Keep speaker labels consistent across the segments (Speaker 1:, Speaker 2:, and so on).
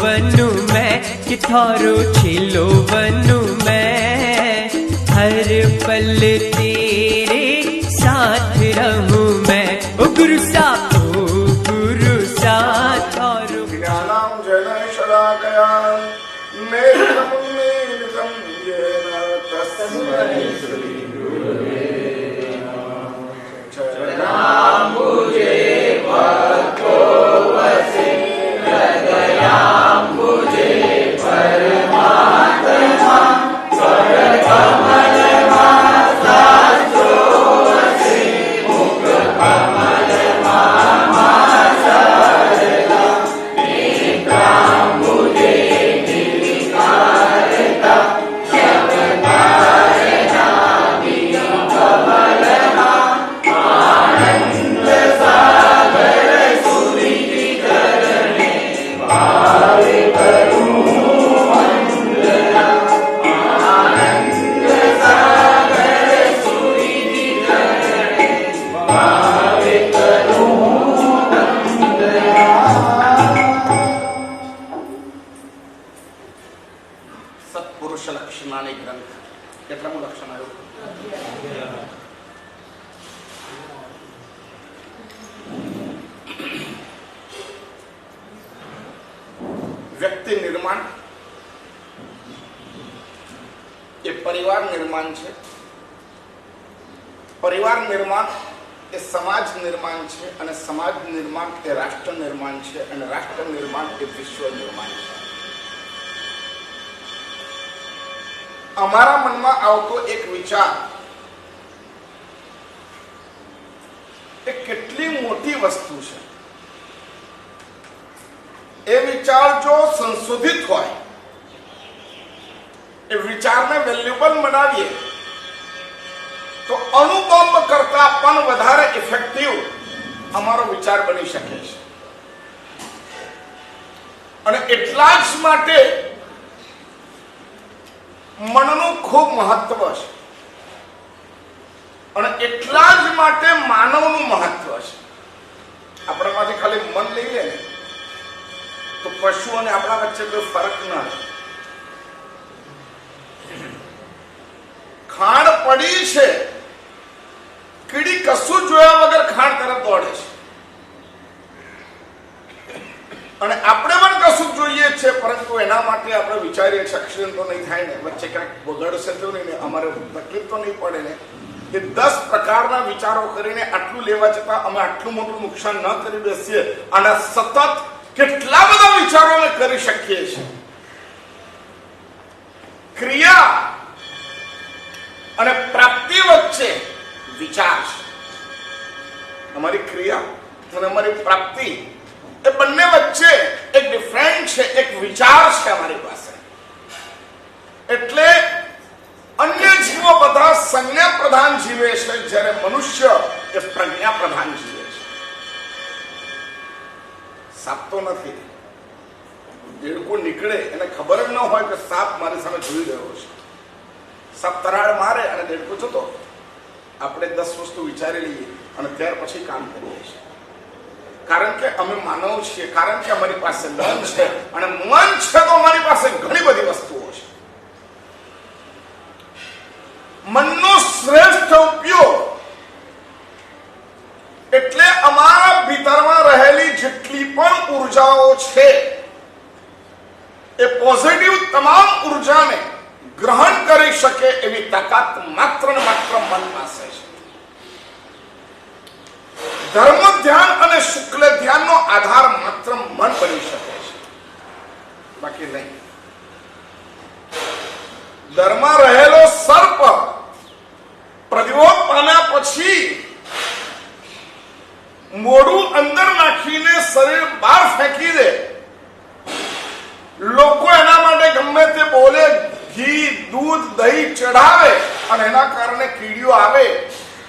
Speaker 1: बनू मैं, कि थारो छिलो बनू मैं। हर पल तेरे साथ रहूं मैं। ओ गुरु सा थारो
Speaker 2: ज्ञानां जन शलाकया नेत्रमुन्मीलितं येन तस्मै श्री गुरवे नमः। चरणाम्बुजे भक्तो वसे हृदयाम्बुजे परमात्मा करकमलमा शास्त्रो वसे मुखकमलमा સત્પુરુષ લક્ષણાને ગ્રંથ કેટલામું લક્ષણ આવ્યું? વ્યક્તિ નિર્માણ એ પરિવાર નિર્માણ છે. પરિવાર નિર્માણ એ સમાજ નિર્માણ છે અને સમાજ નિર્માણ એ રાષ્ટ્ર નિર્માણ છે અને રાષ્ટ્ર નિર્માણ એ વિશ્વ નિર્માણ છે. અમારા મનમાં આવતો એક વિચાર એ કેટલી મોટી વસ્તુ છે. એ વિચાર જો સંશોધિત હોય, એ વિચારને વેલ્યુબલ બનાવીએ તો અણુબોમ્બ કરતા પણ વધારે ઇફેક્ટિવ અમારો વિચાર બની શકે છે. અને એટલા જ માટે મનનું ખૂબ મહત્વ છે અને એટલા જ માટે માનવનું મહત્વ છે. આપણામાંથી ખાલી મન લઈએ ને તો પશુ અને આપણા વચ્ચે કોઈ ફરક ના રહે. ખાંડ પડી છે, કીડી કશું જોયા વગર ખાંડ તરફ દોડે છે અને આપણે પણ કશું જોઈએ છે, પરંતુ એના માટે આપણે વિચારીએ છીએ એક્સિડન્ટ તો નહીં થાય ને, વચ્ચે ક્યાંક બગડશે તો નહીં ને, અમારે તકલીફ તો નહીં પડે ને. એ 10 પ્રકારના વિચારો કરીને આટલું લેવા છતાં અમે આટલું મોટું નુકસાન ન કરી બેસીએ અને સતત કેટલા બધા વિચારો અમે કરી શકીએ છીએ. ક્રિયા અને પ્રાપ્તિ વચ્ચે વિચાર છે. અમારી ક્રિયા અને અમારી પ્રાપ્તિ એ બંને વચ્ચે એક ડિફરન્ટ છે, એક વિચાર છે અમારી પાસે. એટલે અન્ય જીવો બધા સંજ્ઞા પ્રધાન જીવે છે, જ્યારે મનુષ્ય એ પ્રજ્ઞા પ્રધાન જીવે છે. સાપ તો નથી, દેડકો નીકળે એને ખબર જ ન હોય કે સાપ મારી સામે જોઈ રહ્યો છે. સાપ તરાડ મારે અને દેડકો જતો. આપણે 10 વસ્તુ વિચારી લઈએ અને ત્યાર પછી કામ કરીએ છીએ. કારણ કે અમે માનવ છીએ, કારણ કે અમારી પાસે મન છે અને મન છે તો અમારી પાસે ઘણી બધી વસ્તુઓ છે. મનનો શ્રેષ્ઠ ઉપયોગ એટલે અમારા ભીતરમાં રહેલી જેટલી પણ ઉર્જાઓ છે એ પોઝિટિવ તમામ ઉર્જાને ગ્રહણ કરી શકે એવી તાકાત માત્ર ને માત્ર મન પાસે છે. ધર્મ ધ્યાન અને શુક્લ ધ્યાનનો આધાર માત્ર મન બની શકે છે, બાકી નહીં. ધર્મમાં રહેલો સર્પ પ્રતિરોધ પામ્યા પછી મોઢું અંદર નાખીને શરીર બહાર ફેંકી દે. લોકો એના માટે ગમે તે બોલે, ઘી દૂધ દહીં ચડાવે અને એના કારણે કીડીઓ આવે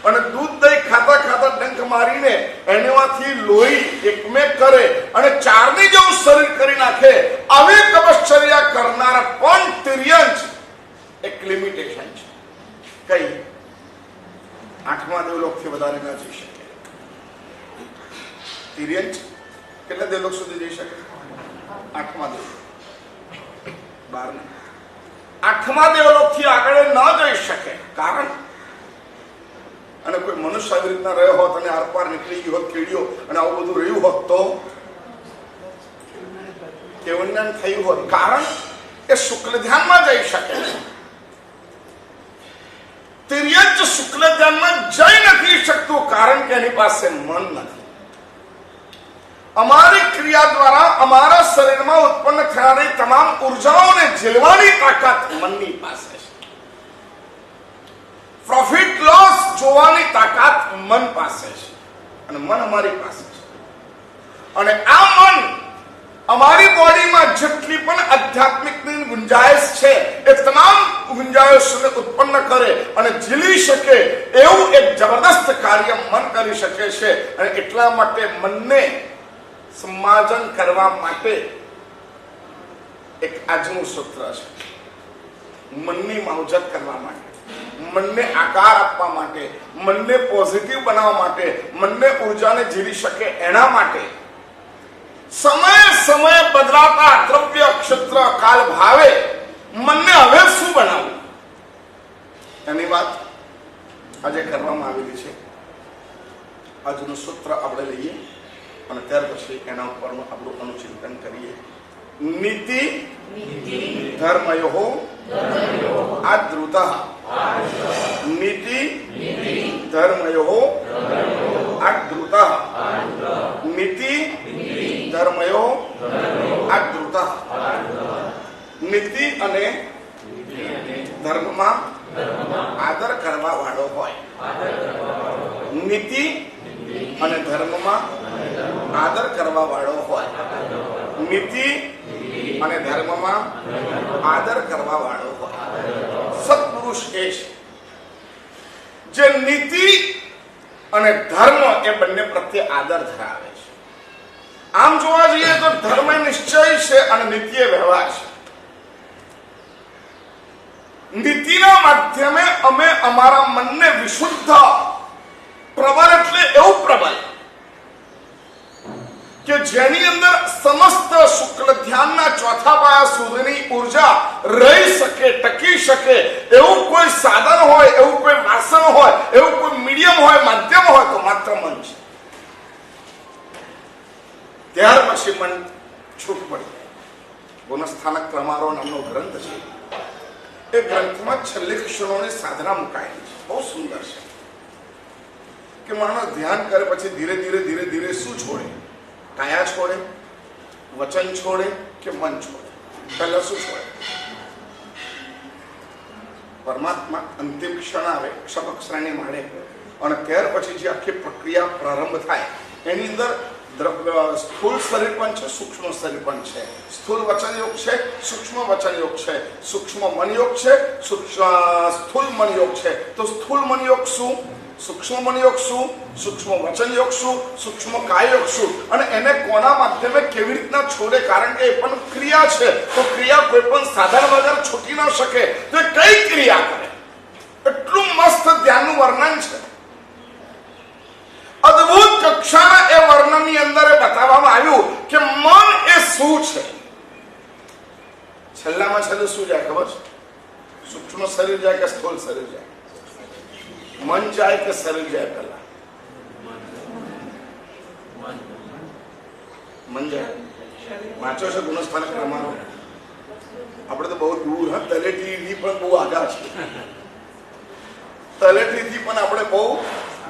Speaker 2: અને દૂધ દહીં ખાતા ખાતા ડંખ મારીને એનામાંથી લોહી એકમેક કરે અને ચારની જેવું શરીર કરી નાખે. આવી તપશ્ચર્યા કરનારા પણ તિર્યંચ એક લિમિટેશન છે. કઈ 8મા દેવલોકથી વધારે ના જઈ શકે. તિર્યંચ કેટલા દેવલોક સુધી જઈ શકે? 8મા દેવલોક. 12 નહીં. 8મા દેવલોકથી આગળ ન જઈ શકે. કારણ અને કોઈ મનુષ્ય આવી રીતના રહ્યો હોત અને આરપાર નીકળી ગયો હોત કીડીઓ અને આવું બધું રહ્યું હોત તો કેવલ્યાન થયું હોત. કારણ એ શુક્લ ધ્યાનમાં જઈ શકે. તિર્યજ શુક્લ ધ્યાનમાં જઈ નથી શકતું કારણ કે એની પાસે મન નથી. અમારી ક્રિયા દ્વારા અમારા શરીરમાં ઉત્પન્ન થનારી તમામ ઉર્જાઓને ઝીલવાની તાકાત મનની પાસે છે. પ્રોફિટ લોસ જોવાની તાકાત મન પાસે છે અને મન અમારી પાસે છે. અને આ મન અમારી બોડીમાં જેટલી પણ આધ્યાત્મિકની ગુંજાઈશ છે એ તમામ ગુંજાઈશોને ઉત્પન્ન કરે અને ઝીલી શકે એવું એક જબરદસ્ત કાર્ય મન કરી શકે છે. અને એટલા માટે મનને સમાજન કરવા માટે એક આજનું સૂત્ર છે. મનની માવજત કરવા માટે, મનને આકાર આપવા માટે, મનને પોઝિટિવ બનાવવા માટે, મનને ઉર્જાને ઝીલી શકે એના માટે સમય સમય બદલાતા દ્રવ્ય ક્ષેત્ર કાલ ભાવે મનને હવે શું બનાવવું એની વાત આજે કરવામાં આવેલી છે. આજનું સૂત્ર આપણે લઈએ અને ત્યાર પછી એના ઉપરનું આપણું અનુચિંતન કરીએ. નીતિ ધર્મયો આદ્રુત. નીતિ ધર્મયો આદ્રુત. નીતિ ધર્મયો આદ્રુત. નીતિ અને ધર્મમાં આદર કરવા વાળો હોય. નીતિ અને ધર્મમાં આદર કરવા વાળો હોય. નીતિ અને ધર્મમાં આદર કરવા વાળો હોય. સત્પુરુષ એ છે જે નીતિ અને ધર્મ એ બંને પ્રત્યે આદર ધરાવે છે. આમ જોવા જઈએ તો ધર્મ નિશ્ચય છે અને નીતિ એ વ્યવહાર છે. નીતિના માધ્યમે અમે અમારા મનને વિશુદ્ધ, પ્રબળ એટલે એવું પ્રબળ કે જેની અંદર સમસ્ત શુક્લ ધ્યાનના ચોથા પાયા સુધીની ઉર્જા રહી શકે, ટકી શકે એવું કોઈ સાધન હોય, એવું કોઈ વાસન હોય, એવું કોઈ મીડિયમ હોય, માધ્યમ હોય તો માત્ર મન છે. ત્યાર પછી મન છૂટ પડી. ગુણસ્થાનક ક્રમારો નામનો ગ્રંથ છે. એ ગ્રંથમાં છેલ્લી ક્ષણોની સાધના મુકાયેલી છે. બહુ સુંદર છે કે માણસ ધ્યાન કરે પછી ધીરે ધીરે ધીરે ધીરે શું છોડે? કાયા છોડે, વચન છોડે કે મન છોડે? પહેલા શું છોડે? પરમાત્મા અંતિમ ક્ષણ આવે, ક્ષપક્ષરાની માળે, અને ત્યાર પછી જે આખી પ્રક્રિયા પ્રારંભ થાય એની અંદર સ્થૂળ શરીર પણ છે, સૂક્ષ્મ શરીર પણ છે. સ્થૂળ વચન યોગ છે, સૂક્ષ્મ વચન યોગ છે, સૂક્ષ્મ મન યોગ છે, સ્થૂળ મન યોગ છે. તો સ્થૂળ મન યોગ શું, સૂક્ષ્મ મન યોગ શું, સૂક્ષ્મ વચન યોગ શું, સૂક્ષ્મ કાય યોગ શું, અને એને કોના માધ્યમે કેવી રીતના છોડે? કારણ કે એ પણ ક્રિયા છે. તો ક્રિયા કોઈ પણ સાધન વગર છૂટી ન શકે. તો એ કઈ ક્રિયા કરે? એટલું મસ્ત ધ્યાનનું વર્ણન છે. અદ્ભુત કક્ષાના એ વર્ણનની અંદર બતાવવામાં આવ્યું કે મન એ શું છે. છેલ્લામાં છેલ્લું શું જાય ખબર છે? સૂક્ષ્મ શરીર જાય કે સ્થૂળ શરીર જાય? મન જાય કે શરીર જાય? પહેલા મન જાય. વાંચો છે ગુણસ્થાનક ક્રમારો? આપણે તો બહુ દૂર, હા, તલેટીથી પણ બહુ આગા છે. તલેટીથી પણ આપણે બહુ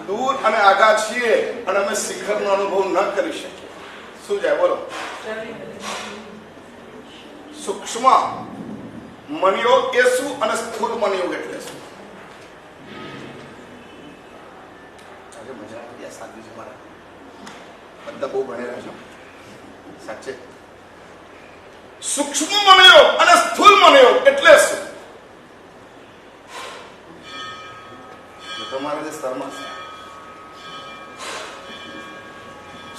Speaker 2: દૂર અને આગા છીએ અને અમે શિખરનો અનુભવ ન કરી શકીએ. શું જાય બોલો? સૂક્ષ્મ મનયોગ એ શું અને સ્થૂળ મનયોગ એટલે શું? મજા આવી સાચી છે. મારા બધા બહુ ભણેલા છે સાચે. સૂક્ષ્મ મનયોગ અને સ્થૂળ મનયોગ એટલે શું? તમારા જે સ્તરમાં છે,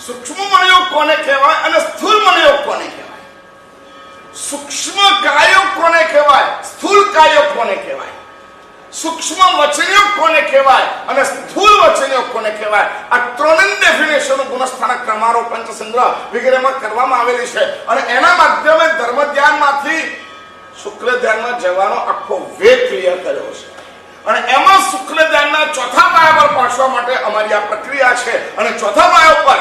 Speaker 2: સૂક્ષ્મ મનયોગ કોને કહેવાય અને સ્થૂળ મનયોગ કોને કહેવાય? સૂક્ષ્મ કાયોગ કોને કહેવાય? સ્થૂળ કાયોગ કોને કહેવાય? સૂક્ષ્મ વચનયોગ કોને કહેવાય અને સ્થૂળ વચનયોગ કોને કહેવાય? આ ત્રણની ડેફિનેશન ગુણસ્થાનક ક્રમારો, પંચસંગ્રહ વગેરેમાં કરવામાં આવેલી છે. અને એના માધ્યમે ધર્મ ધ્યાનમાંથી શુક્લ ધ્યાનમાં જવાનો આખો વે ક્લિયર કર્યો છે અને એમાં શુક્લ ધ્યાનના ચોથા પાયા પર પહોંચવા માટે અમારી આ પ્રક્રિયા છે અને ચોથા પાયા ઉપર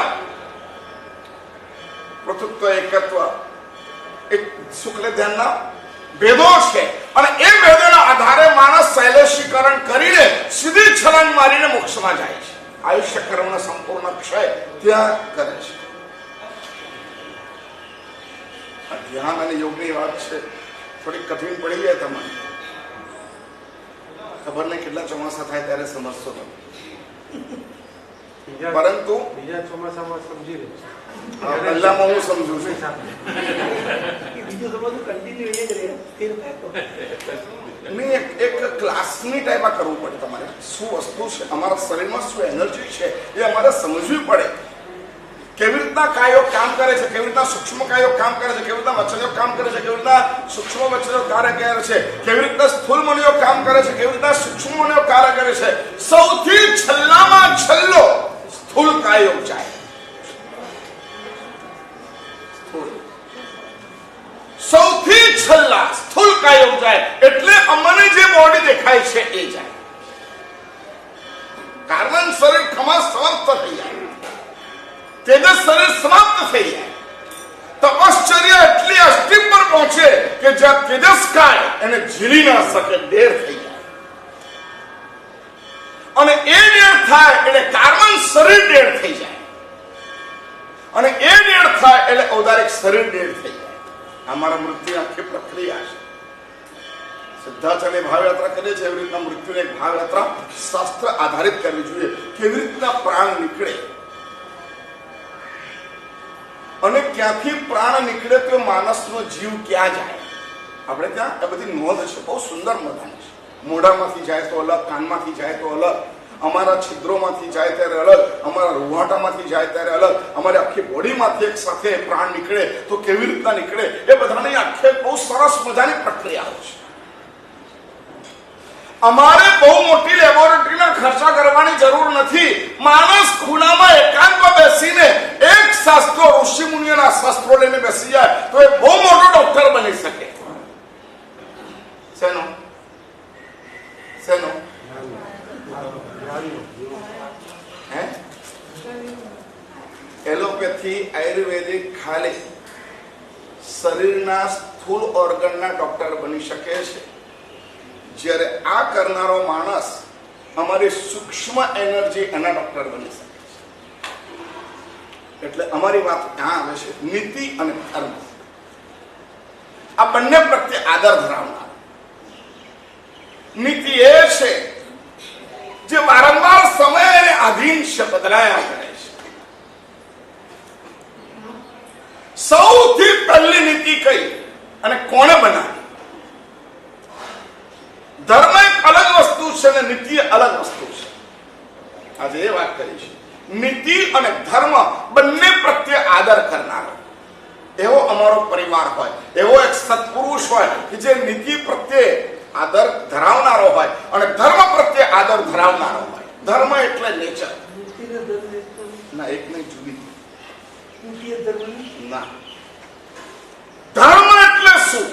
Speaker 2: પૃથુત્વ એકત્વ એ શુક્લ ધ્યાનના ભેદો છે અને એ ભેદોના આધારે માણસ શૈલેષીકરણ કરીને સીધી છલાંગ મારીને મોક્ષમાં જાય છે. આયુષ્ય કર્મનો સંપૂર્ણ ક્ષય ત્યાં કરે છે. ધ્યાન અને યોગની વાત છે, થોડી કઠિન પડી જાય તમને. ખબર નહીં કેટલા ચોમાસા થાય ત્યારે સમજશો તમે, પરંતુ
Speaker 3: બીજા ચોમાસામાં સમજી લે.
Speaker 2: પહેલામાં હું સમજુ છું.
Speaker 3: બીજું તમારું કન્ટિન્યુ એ જ રહે, સ્થિર થાય તો.
Speaker 2: નહીં, એક ક્લાસની ટાઈપ આ કરવું પડે તમારે. શું વસ્તુ છે અમારા શરીરમાં, શું એનર્જી છે એ અમારે સમજવી પડે. કેવી રીતના કાયો કામ કરે છે, કેવી રીતના સૂક્ષ્મ કાયો કામ કરે છે, કેવી રીતના વચનો કામ કરે છે, કેવી રીતના સૂક્ષ્મ વચનો કાર્ય કરે છે, કેવી રીતના સ્થૂળ મનીઓ કામ કરે છે, કેવી રીતના સૂક્ષ્મ મનીઓ કાર્ય કરે છે. સૌથી છેલ્લામાં છેલ્લો સ્થૂળ કાયો જાય. સૌથી છેલ્લા સ્થૂળ કાયો જાય એટલે અમને જે બોડી દેખાય છે એ જાય. કાર્બન શરીર ખમા સમાપ્ત થઈ જાય, તેજસ શરીર સમાપ્ત થઈ જાય. તપશ્ચર્યા એટલી અષ્ટિમ પર પહોંચે કે જ્યાં તેજસ કાય એને ઝીલી ના શકે, ડેર થઈ જાય. અને એ ડેર થાય એટલે કાર્બન શરીર ડેર થઈ જાય અને એ ડેર થાય એટલે ઔદારિક શરીર ડેર થઈ જાય. અમારા મૃત્યુ આખી પ્રક્રિયા છે. સિદ્ધાચાર્ય ભાવયાત્રા કરે છે એવી રીતના મૃત્યુને એક ભાવયાત્રા શાસ્ત્ર આધારિત કરવી જોઈએ. કેવી રીતના પ્રાણ નીકળે અને ક્યાંથી પ્રાણ નીકળે તો માણસનો જીવ ક્યાં જાય. આપણે ત્યાં આ બધી નોંધ છે, બહુ સુંદર મજાની છે. મોઢામાંથી જાય તો અલગ, કાનમાંથી જાય તો અલગ, અમારા છિદ્રોમાંથી જાય ત્યારે અલગ, અમારા રૂવાટામાંથી જાય ત્યારે અલગ, અમારી આખી બોડીમાંથી એક સાથે પ્રાણ નીકળે તો કેવી રીતના નીકળે એ બધાની આખી બહુ સરસ મજાની પ્રક્રિયાઓ છે. અમારે બહુ મોટી લેબોરેટરીના ખર્ચા કરવાની જરૂર નથી. માણસ ખૂણામાં એકાંતમાં બેસીને એક શાસ્ત્રો, ઋષિ મુનિઓના શાસ્ત્રો લઈને બેસી જાય તો એ બહુ મોટો ડોક્ટર બની શકે. શેનો શેનો એલોપેથી, આયુર્વેદિક ખાલી શરીરના સ્થૂળ ઓર્ગનના ડોક્ટર બની શકે છે, જ્યારે આ કરનારો માણસ અમારી સૂક્ષ્મ એનર્જી એના ડોક્ટર બની શકે છે. એટલે અમારી વાત ક્યાં આવે છે? નીતિ અને ધર્મ, આ બંને પ્રત્યે આદર ધરાવનાર. નીતિ એ છે જે વારંવાર સમય અને આધીન છે, બદલાયા કરે છે. સૌથી પહેલી નીતિ કઈ અને કોણે બનાવી? ધર્મ એક અલગ વસ્તુ છે અને નીતિ અલગ વસ્તુ છે. આજે એ વાત કરી છે. નીતિ અને ધર્મ બંને પ્રત્યે આદર કરનારો એવો અમારો પરિવાર હોય, એવો એક સત્પુરુષ હોય કે જે નીતિ પ્રત્યે આદર ધરાવનારો હોય અને ધર્મ પ્રત્યે આદર ધરાવનારો હોય. ધર્મ એટલે નેચર ના, એક નહીં, જુદી ના. ધર્મ એટલે શું?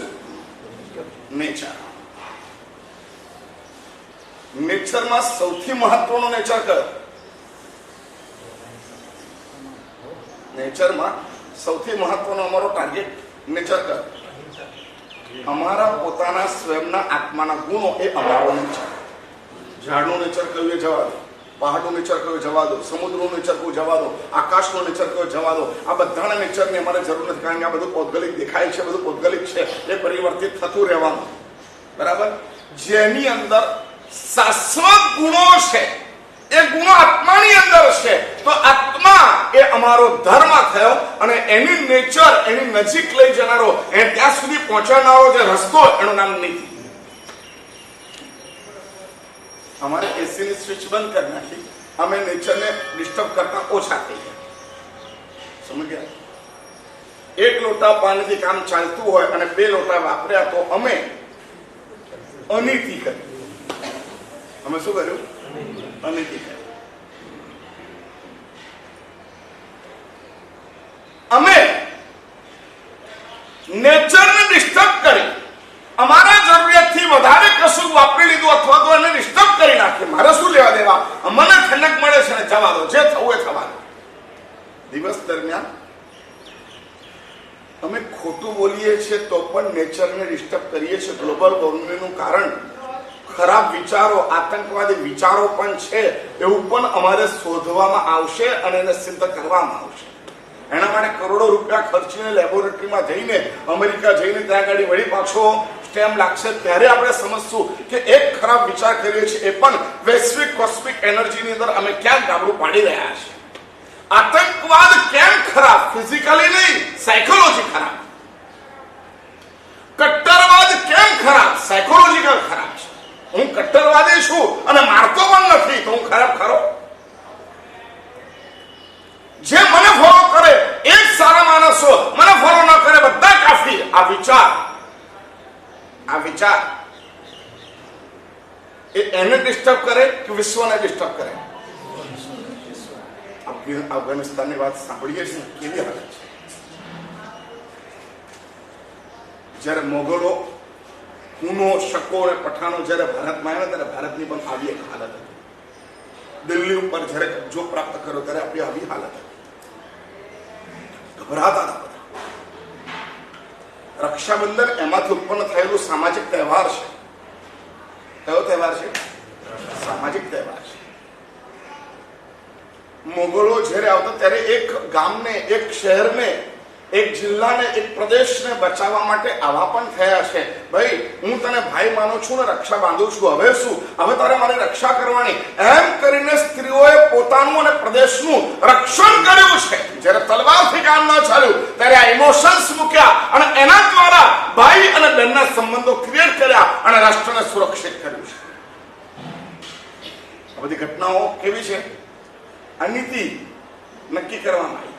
Speaker 2: નેચર. નેચરમાં સૌથી મહત્વનો નેચર કયો? નેચરમાં સૌથી મહત્વનો અમારો ટાર્ગેટ નેચર કયો? અમારા પોતાના સ્વયંના આત્માના ગુણો એ અમારો નેચર. ઝાડનું નેચર કયું એ જવા દો, પહાડનું નેચર કયું જવા દો, સમુદ્રનું નેચર કયું જવા દો, આકાશનું નેચર કયું જવા દો. આ બધાના નેચરની અમારે જરૂર નથી, કારણ કે આ બધું પૌદ્ગલિક દેખાય છે, બધું પૌદ્ગલિક છે, એ પરિવર્તિત થતું રહેવાનું. બરાબર? જેની અંદર શાશ્વત ગુણો છે એ ગુણો આત્માની અંદર છે, તો આત્મા એ અમારો ધર્મ થયો અને એની નેચર, એની નજીક લઈ જનારો, એને ત્યાં સુધી પહોંચાડનારો જે રસ્તો, એનું નામ નીતિ. અમારે એસીની સ્વિચ બંધ કરી નાખી, અમે નેચરને ડિસ્ટર્બ કરતા ઓછા થઈ ગયા. સમજ્યા? એક લોટા પાણીથી કામ ચાલતું હોય અને 2 લોટા વાપર્યા તો અમે અનીતિ કરી. અમે શું કર્યું? અનીતિ કરી. અમે નેચરને ડિસ્ટર્બ કરી જવા દો, જે થવું એ થવા દો. દિવસ દરમિયાન અમે ખોટું બોલીએ છીએ તો પણ નેચરને ડિસ્ટર્બ કરીએ છીએ. ગ્લોબલ વોર્મિંગનું કારણ ખરાબ વિચારો, આતંકવાદી વિચારો પણ છે, એવું પણ અમારે શોધવામાં આવશે અને એને સિદ્ધ કરવામાં આવશે. એના માટે કરોડો રૂપિયા ખર્ચીને લેબોરેટરીમાં જઈને, અમેરિકા જઈને ત્યાં આગળ વળી પાછો સ્ટેમ લાગશે. ત્યારે આપણે સમજશું કે એક ખરાબ વિચાર કરીએ છીએ એ પણ વૈશ્વિક કોસ્મિક એનર્જીની અંદર અમે ક્યાં ગાબડું પાડી રહ્યા છીએ. આતંકવાદ કેમ ખરાબ? ફિઝિકલી નહીં, સાયકોલોજી ખરાબ. કટ્ટરવાદ કેમ ખરાબ? સાયકોલોજીકલ ખરાબ છે. હું કટ્ટરવાદી છું અને મારતો પણ નથી, તો હું ખરાબ ખરો? જે મને ફોલો કરે એ જ સારા માણસો, મને ફોલો ન કરે બધા કાફી. આ વિચાર એને ડિસ્ટર્બ કરે કે વિશ્વને ડિસ્ટર્બ કરે? અફઘાનિસ્તાનની વાત સાંભળીએ છીએ, કેવી હાલત છે. જયારે મોગલો, હુનો, શકો અને પઠાણો જયારે ભારતમાં આવ્યા ત્યારે ભારતની પણ આવી એક હાલત હતી. દિલ્હી ઉપર જયારે કબજો પ્રાપ્ત કર્યો ત્યારે આપણી આવી હાલત હતી. ગભરાતા હતા બધા. રક્ષાબંધન એમાંથી ઉત્પન્ન થયેલું સામાજિક તહેવાર છે. કયો તહેવાર છે? સામાજિક તહેવાર છે. મોગલો જયારે આવતા ત્યારે એક ગામને, એક શહેરને, એક જિલ્લાને, એક પ્રદેશને બચાવવા માટે આવા પણ થયા છે. ભાઈ, હું તને ભાઈ માનું છું ને રક્ષા બાંધું છું, હવે શું, હવે તારે મારી રક્ષા કરવાની, એમ કરીને સ્ત્રીઓએ પોતાનું અને પ્રદેશનું રક્ષણ કર્યું છે. જયારે તલવારથી કામ ન ચાલ્યું ત્યારે આ ઇમોશન્સ મૂક્યા અને એના દ્વારા ભાઈ અને બહેનના સંબંધો ક્રિએટ કર્યા અને રાષ્ટ્રને સુરક્ષિત કર્યું છે. આ બધી ઘટનાઓ કેવી છે? આ નીતિ નક્કી કરવામાં આવી.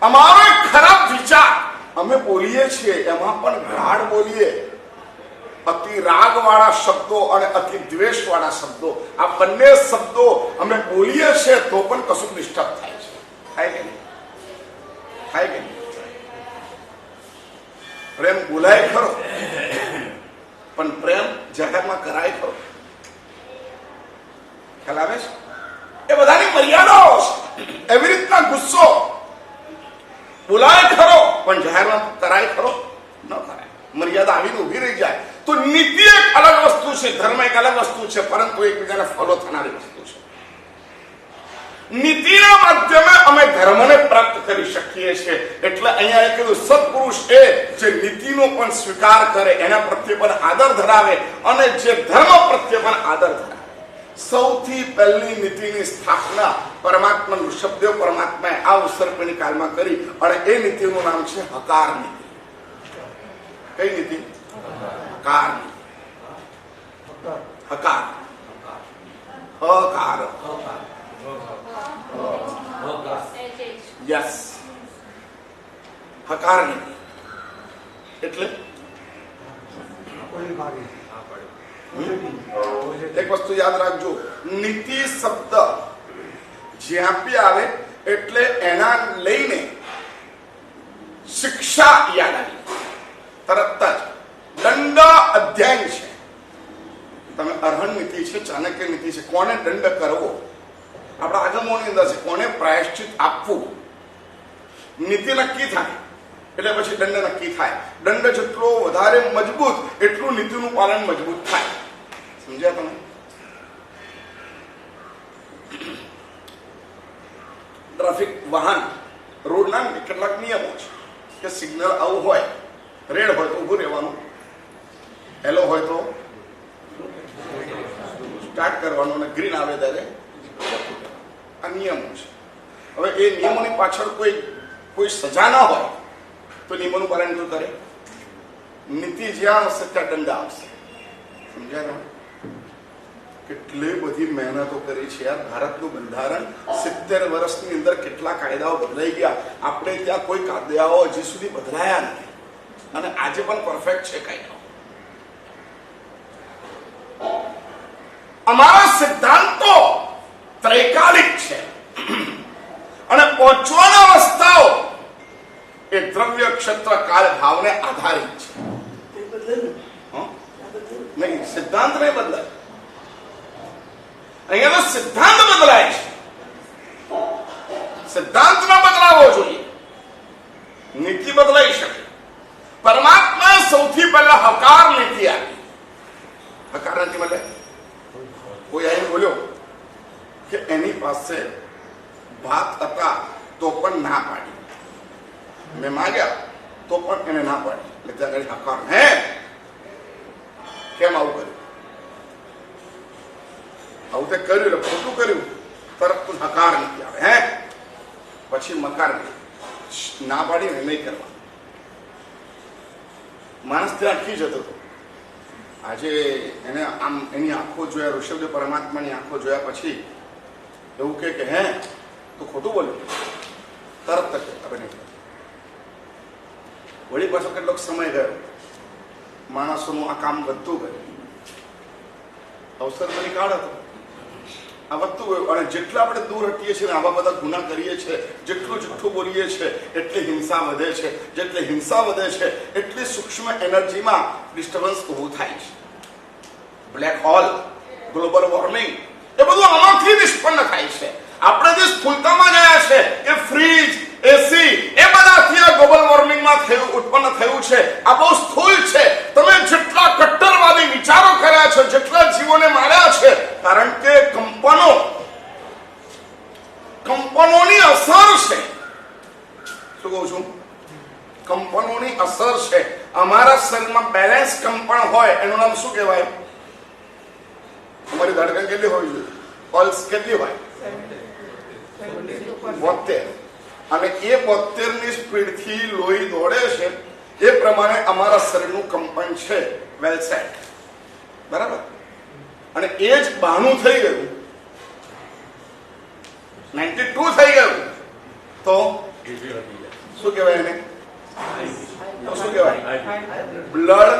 Speaker 2: અમારો એક ખરાબ વિચાર અમે બોલીએ છીએ, એમાં પણ ગાઢ બોલીએ. અતિ રાગ વાળા શબ્દો અને અતિ દ્વેષ વાળા શબ્દો, આ બંને શબ્દો અમે બોલીએ છીએ તો પણ કશું ડિસ્ટર્બ થાય છે. થાય કે નહીં? થાય કે નહીં? પ્રેમ બોલાય ખરો, પણ પ્રેમ જાહેરમાં કરાય ખરો? ખ્યાલ આવે છે? એ બધાની મર્યાદાઓ છે. એવી રીતના ગુસ્સો બોલાય ખરો, પણ જાહેરમાં કરાય ખરો? ન કરાય. મર્યાદા આવીને ઉભી રહી જાય તો નીતિ એક અલગ વસ્તુ છે, ધર્મ એક અલગ વસ્તુ છે, પરંતુ એકબીજાને ફોલો થનારી વસ્તુ છે. નીતિના માધ્યમે અમે ધર્મને પ્રાપ્ત કરી શકીએ છીએ. એટલે અહીંયા એ કીધું સત્પુરુષ એ જે નીતિનો પણ સ્વીકાર કરે, એના પ્રત્યે પણ આદર ધરાવે અને જે ધર્મ પ્રત્યે પણ આદર ધરાવે. સૌથી પહેલી નીતિની સ્થાપના પરમાત્મા ઋષભદેવ પરમાત્માએ આ ઉત્સર્પણી કાળમાં કરી અને એ નીતિનું નામ છે હકાર નીતિ. કઈ નીતિ? હકાર નીતિ. હકાર. હકાર. યસ. હકાર નીતિ એટલે એક વસ્તુ યાદ રાખજો, નીતિ શબ્દ જ્યાં બી આવે એટલે એના લઈને શિક્ષા યાદ આવી તરત જ. દંડ અધ્યયન છે. તમે અરહણ નીતિ છે, ચાણક્ય નીતિ છે. કોને દંડ કરવો આપણા આગમોની અંદર છે, કોને પ્રાયશ્ચિત આપવું નીતિ નક્કી થાય એટલે પછી દંડ નક્કી થાય. દંડ જેટલો વધારે મજબૂત એટલું નીતિનું પાલન મજબૂત થાય. સમજ્યા તમે? ટ્રાફિક વાહન રોડના કેટલાક નિયમો છે કે સિગ્નલ આવું હોય, રેડ હોય તો ઉભું રહેવાનું, યલો હોય તો સ્ટાર્ટ કરવાનું અને ગ્રીન આવે ત્યારે આ નિયમો છે. હવે એ નિયમોની પાછળ કોઈ સજા ના હોય તો નિયમોનું પાલન કોઈ કરે? નીતિ જ્યાં આવશે ત્યાં દંડ આવશે. સમજ્યા તમે? કેટલી બધી મહેનતો કરી છે યાર. ભારતનું બંધારણ 70 વર્ષની અંદર કેટલા કાયદાઓ બદલાઈ ગયા. આપણે ત્યાં કોઈ કાયદાઓ હજી સુધી બદલાયા નથી અને આજે પણ પરફેક્ટ છે કાયદાઓ. અમારા સિદ્ધાંતો ત્રૈકાલિક છે અને પહોંચવાના રસ્તાઓ એ દ્રવ્ય ક્ષેત્ર કાળ ભાવને આધારિત છે. નહીં, સિદ્ધાંત નહીં બદલાય. અહીંયા તો સિદ્ધાંત બદલાય છે સિદ્ધાંતમાં બદલાવો જોઈએ, નીતિ બદલાઈ શકે. પરમાત્મા સૌથી પહેલા હકાર નીતિ આપી. હકાર નથી મળે. કોઈ અહીં બોલ્યો કે એની પાસે ભાત હતા તો પણ ના પાડી, મેં માગ્યા તો પણ એને ના પાડી, એટલે ત્યાં આગળ હકાર. હે કેમ આવું કર્યું? આવું તે કર્યું એટલે ખોટું કર્યું, તરત હકાર નથી આવે. હે પછી મકાર ના પાડીને નહીં કરવા. માણસ ત્યાં અટકી જતો હતો. આજે એને આમ એની આંખો જોયા, ઋષભદેવ પરમાત્માની આંખો જોયા પછી એવું કે હે તું ખોટું બોલ્યું, તરત હવે નહીં. વળી પાછો કેટલોક સમય ગયો, માણસોનું આ કામ વધતું ગયું, અવસર બની કાળ હતો, આ વધતું ગયું. અને જેટલા આપણે દૂર હટીએ છીએ, આવા બધા ગુના કરીએ છીએ, જેટલું જુઠ્ઠું બોલીએ છીએ એટલી હિંસા વધે છે. જેટલી હિંસા વધે છે એટલી સૂક્ષ્મ એનર્જીમાં ડિસ્ટર્બન્સ ઊભું થાય છે. બ્લેક હોલ, ગ્લોબલ વોર્મિંગ, એ બધું આમાંથી નિષ્પન્ન થાય છે. આપણે જે સ્થૂળતામાં ગયા છે એ ફ્રીજ, એસી, એ બધાથી આ ગ્લોબલ વોર્મિંગમાં ઉત્પન્ન થયું છે. આ બહુ સ્થૂળ છે. તમે જેટલા કટ્ટરવાદી વિચારો કર્યા છે, જેટલા જીવોને માર્યા છે, કારણ કે કંપનોની અસર છે. શું કહું છું? કંપનોની અસર છે. અમારા શરીરમાં બેલેન્સ કંપન હોય એનું નામ શું કહેવાય? તમારી ધડકન કેટલી હોવી જોઈએ? પલ્સ કેટલી હોય? 72. અને એ 72 ની સ્પીડથી લોહી દોડે છે. એ પ્રમાણે અમારા શરીરનું કંપન છે. વેલ સેટ, બરાબર? અને એ જ 92 થઈ ગયું, 92 થઈ ગયું તો શું કહેવાય એને? શું કહેવાય? બ્લડ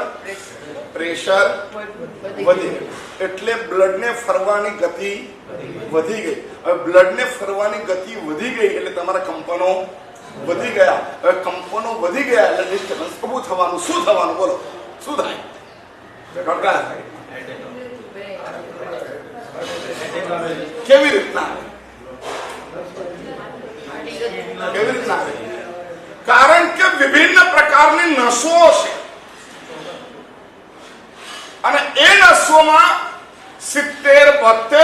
Speaker 2: પ્રેશર વધી ગયું. એટલે બ્લડને ફરવાની ગતિ વધી ગઈ. હવે બ્લડને ફરવાની ગતિ વધી ગઈ એટલે તમારા કંપનો વધી ગયા. હવે કંપનો વધી ગયા એટલે ડિસ્ટર્બન્સ ઊભું થવાનું. શું થવાનું? બોલો, શું થાય? કેવી રીતના? કેવી રીતના? કારણ કે વિભિન્ન પ્રકારની નસો છે અને એ નસોમાં 70, 72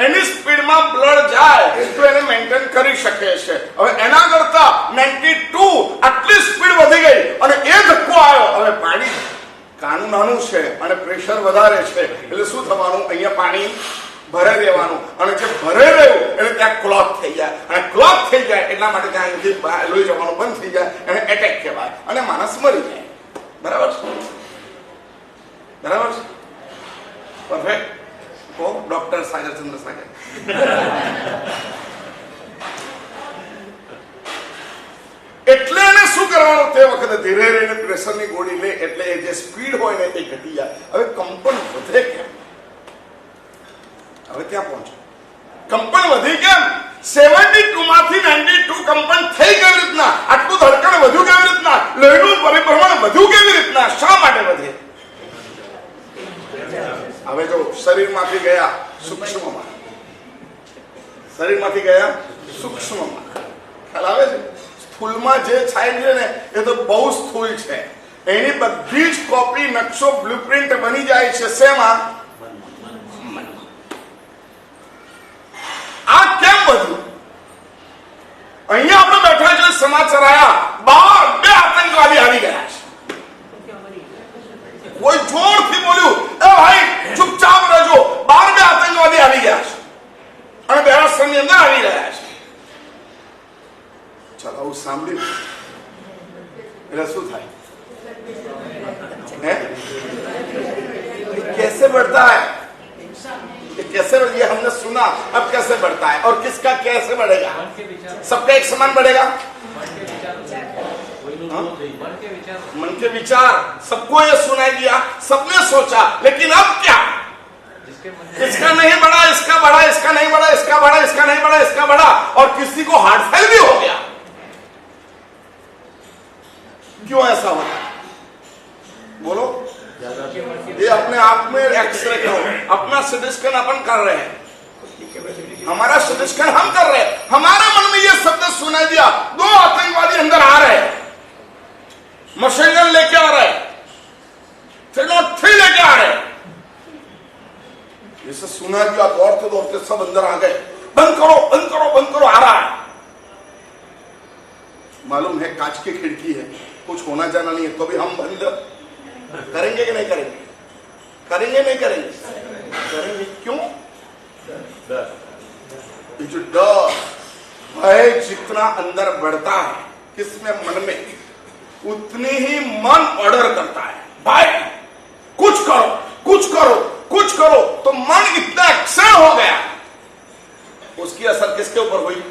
Speaker 2: એની સ્પીડમાં બ્લડ જાય તો એને મેન્ટેન કરી શકે છે. હવે એના કરતા 92 આટલી સ્પીડ વધી ગઈ અને એ ધક્કો આવ્યો. હવે પાણી કાનું નાનું છે અને પ્રેશર વધારે છે એટલે શું થવાનું? અહીંયા પાણી ભરે રહેવાનું. અને જે ભરે રહ્યું એટલે ત્યાં ક્લોટ થઈ જાય. અને ક્લોટ થઈ જાય એટલા માટે ત્યાં લોહી જવાનું બંધ થઈ જાય. એને એટેક કહેવાય અને માણસ મરી જાય. બરાબર છે? બરાબર છે? પરફેક્ટ. ઓ ડોક્ટર સાગર ચંદ્ર સાગર. એટલે એને શું કરવાનું? તે વખતે ધીરે ધીરે પ્રેશરની ગોળી લે એટલે એ જે સ્પીડ હોય ને એ ઘટી જાય. હવે કંપન વધે કેમ? હવે ક્યાં પહોંચે? કંપન વધી કેમ? 72 માંથી 92 કંપન થઈ કેવી રીતના? આટલું ધડકણ વધ્યું કેવી રીતના? લોહીનું પરિભ્રમણ વધ્યું કેવી રીતના? શા માટે વધે? હવે જો શરીરમાંથી ગયા સૂક્ષ્મમાં, શરીરમાંથી ગયા સૂક્ષ્મમાં. ખ્યાલ આવે છે? સ્થૂળમાં જે છાય છે ને એ તો બહુ સ્થૂળ છે. એની બધી જ કોપી, નકશો, બ્લુપ્રિન્ટ બની જાય છે શેમાં? આ કેમ બધું? અહીંયા આપણે બેઠા છે, સમાચાર આયા, 2 આતંકવાદી આવી ગયા છે. કોઈ જોરથી બોલ્યું, એ ભાઈ ચૂપચાપ રહેજો, 2 આતંકવાદી આવી ગયા છે અને દેરાસરની અંદર આવી રહ્યા છે. ચાલો આવું સાંભળ્યું એટલે શું થાય? कैसे बढ़ता है? कैसे? ये हमने सुना, अब कैसे बढ़ता है और किसका कैसे बढ़ेगा? सबका एक समान बढ़ेगा? मन के विचार सबको ये सुनाई दिया, सबने सोचा, लेकिन अब क्या? इसका नहीं बढ़ा, इसका बढ़ा, इसका नहीं बढ़ा, इसका बढ़ा, इसका नहीं बढ़ा, इसका बढ़ा, और किसी को हार्ट फेल भी हो गया. क्यों ऐसा होता? बोलो. ये अपने आप में एक्सरे करो. अपना सिटी स्कैन अपन कर रहे हैं, हमारा सिटी स्कैन हम कर रहे हैं. हमारे मन में ये सब सब अंदर आ गए, बंद करो बंद करो बंद करो, आ रहा है। मालूम है कांच की खिड़की है, कुछ होना जाना नहीं है, तो भी हम बंद करेंगे कि नहीं करेंगे? करेंगे नहीं करेंगे? करेंगे। क्यों? ये जो डर भय जितना अंदर बढ़ता है किसमें, मन में, उतनी ही मन ऑर्डर करता है, भाई कुछ करो कुछ करो कुछ करो। तो मन इतना एक्शन हो गया, उसकी असर किसके ऊपर हुई?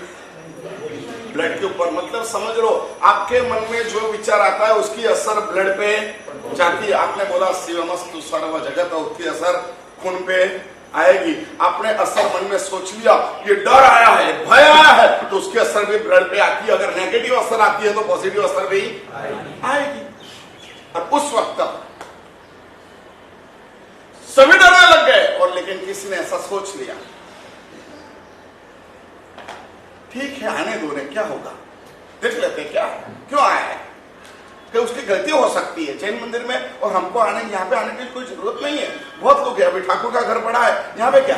Speaker 2: ब्लड के ऊपर। मतलब समझ लो, आपके मन में जो विचार आता है उसकी असर ब्लड पे जाती है। आपने बोला शिवमस्तु सर्व जगत, उसकी असर खून पे आएगी। आपने असर मन में सोच लिया, ये डर आया है, भय आया है, तो उसकी असर भी ब्लड पे आती है। अगर नेगेटिव असर आती है तो पॉजिटिव असर भी आएगी। और उस वक्त सभी डरने लग गए, और लेकिन किसी ने ऐसा सोच लिया, ठीक है आने दो रे, क्या होगा, देख लेते क्या क्यों आया है, कि उसकी गलती हो सकती है जैन मंदिर में, और हमको आने यहाँ पे आने की कोई जरूरत नहीं है। बहुत लोग हैं, अभी ठाकुर का घर पड़ा है यहाँ पे, क्या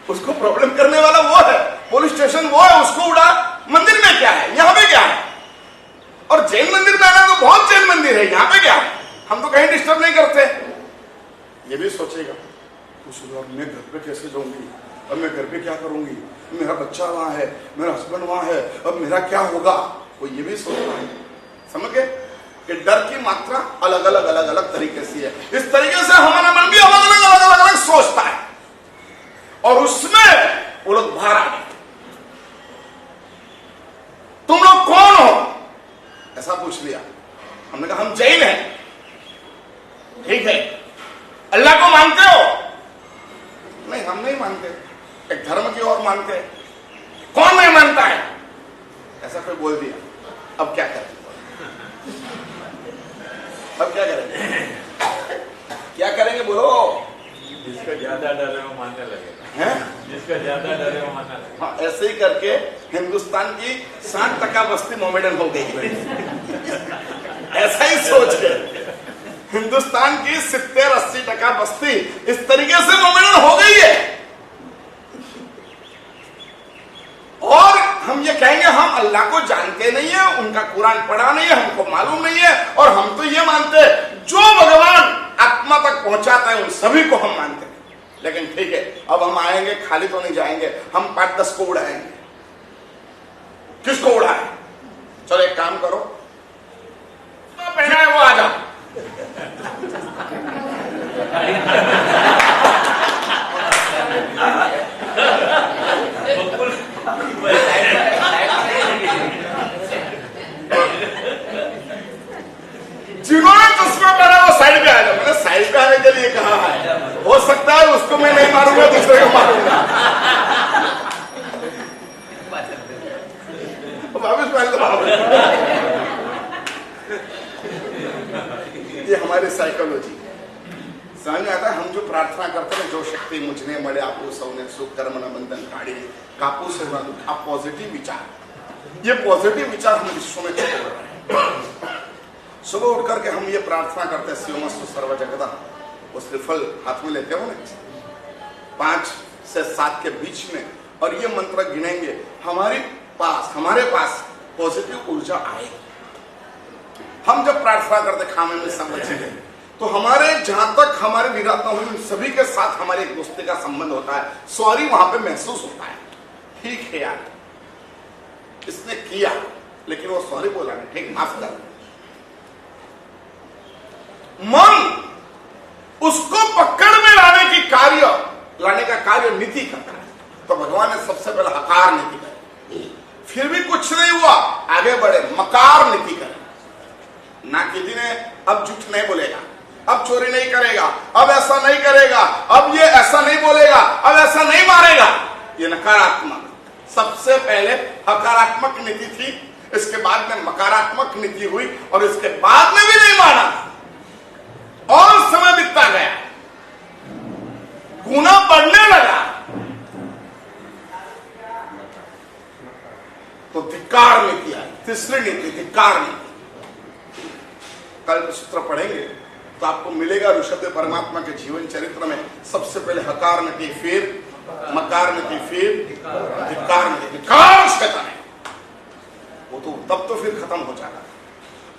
Speaker 2: उसको प्रॉब्लम करने वाला वो है, पुलिस स्टेशन वो है, उसको उड़ा। मंदिर में क्या है, यहाँ पे क्या है? और जैन मंदिर में आना तो बहुत जैन मंदिर है, यहाँ पे क्या है? हम तो कहीं डिस्टर्ब नहीं करते। ये भी सोचेगा मैं घर पे कैसे जाऊंगी, अब मैं घर पे क्या करूंगी, मेरा बच्चा वहां है, मेरा हस्बैंड वहां है, अब मेरा क्या होगा, वो ये भी सोच रहा है। समझ गए कि डर की मात्रा अलग अलग अलग अलग तरीके से है। इस तरीके से हमारा मन भी अलग अलग अलग अलग अलग सोचता है, और उसमें वो लोग बाहर आ गए। तुम लोग कौन हो, ऐसा पूछ लिया। हमने कहा हम जैन हैं। ठीक है, अल्लाह को मानते हो? नहीं, हम नहीं मानते, एक धर्म की ओर मानते हैं। कौन नहीं मानता है? ऐसा कोई बोल दिया, अब क्या करें? अब क्या करेंगे? क्या करेंगे बोलो?
Speaker 4: जिसका ज्यादा डर है वो मानने लगेगा,
Speaker 2: हैं?
Speaker 4: जिसका ज्यादा डर है वो मानने लगेगा।
Speaker 2: हाँ, ऐसे ही करके हिंदुस्तान की 60% बस्ती मोमेडन हो गई। ऐसा ही सोच के हिंदुस्तान की 70-80% बस्ती इस तरीके से मोमेडन हो गई है। और हम ये कहेंगे हम अल्लाह को जानते नहीं है, उनका कुरान पढ़ा नहीं है, हमको मालूम नहीं है, और हम तो ये मानते हैं जो भगवान आत्मा तक पहुंचाता है उन सभी को हम मानते हैं। लेकिन ठीक है, अब हम आएंगे, खाली तो नहीं जाएंगे, हम 5-10 को उड़ाएंगे। किसको उड़ाए? चलो एक काम करो, पहना है वो आ जाओ। जिन्होंने चश्मा पहना वो साइड पे आ जाओ। मैंने साइड पे आने के लिए कहा है, हो सकता है उसको मैं नहीं मारूंगा, दूसरे को मारूंगा। वापस पहन लो। ये हमारी साइकोलॉजी समझ में आता है। हम जो प्रार्थना करते हैं, जो शक्ति मुझने मळे आपू सौने सुख कर्म न बंधन काढ़ी कापू से आप पॉजिटिव विचार, ये पॉजिटिव विचार हम विश्व में छोड़ रहे हैं। सुबह उठ करके हम ये प्रार्थना करते हैं, शिवमस्तु सर्व जगदा, वो श्रीफल हाथ में लेते हो ना 5 से 7 के बीच में, और ये मंत्र गिनेंगे, हमारे पास पॉजिटिव ऊर्जा आएगी। हम जब प्रार्थना करते खामे में समझेंगे तो हमारे जहां तक हमारे विराटना हुई उन सभी के साथ हमारे एक दोस्ती का संबंध होता है। सॉरी वहां पे महसूस होता है, ठीक है यार इसने किया, लेकिन वो सॉरी बोला नहीं, ठीक माफ कर। मन उसको पकड़ में लाने का कार्य नीति करता है। तो भगवान ने सबसे पहले हकार नीति करी, फिर भी कुछ नहीं हुआ, आगे बढ़े, मकार नीति करें। ना किसी ने अब झूठ नहीं बोलेगा, अब चोरी नहीं करेगा, अब ऐसा नहीं करेगा, अब ये ऐसा नहीं बोलेगा, अब ऐसा नहीं मारेगा। ये नकारात्मक, सबसे पहले हकारात्मक नीति थी, इसके बाद में मकारात्मक नीति हुई, और इसके बाद में भी नहीं माना, और समय बीतता गया, गुना बढ़ने लगा, तो धिक्कार नीति आई, तीसरी नीति धिक्कार नीति। कल सूत्र पढ़ेंगे तो आपको मिलेगा ऋषभ परमात्मा के जीवन चरित्र में सबसे पहले हकार नती, फिर मकार नती, फिर धिक्कार नती। धिक्कार शैतान है वो, तो तब तो फिर खत्म हो जाएगा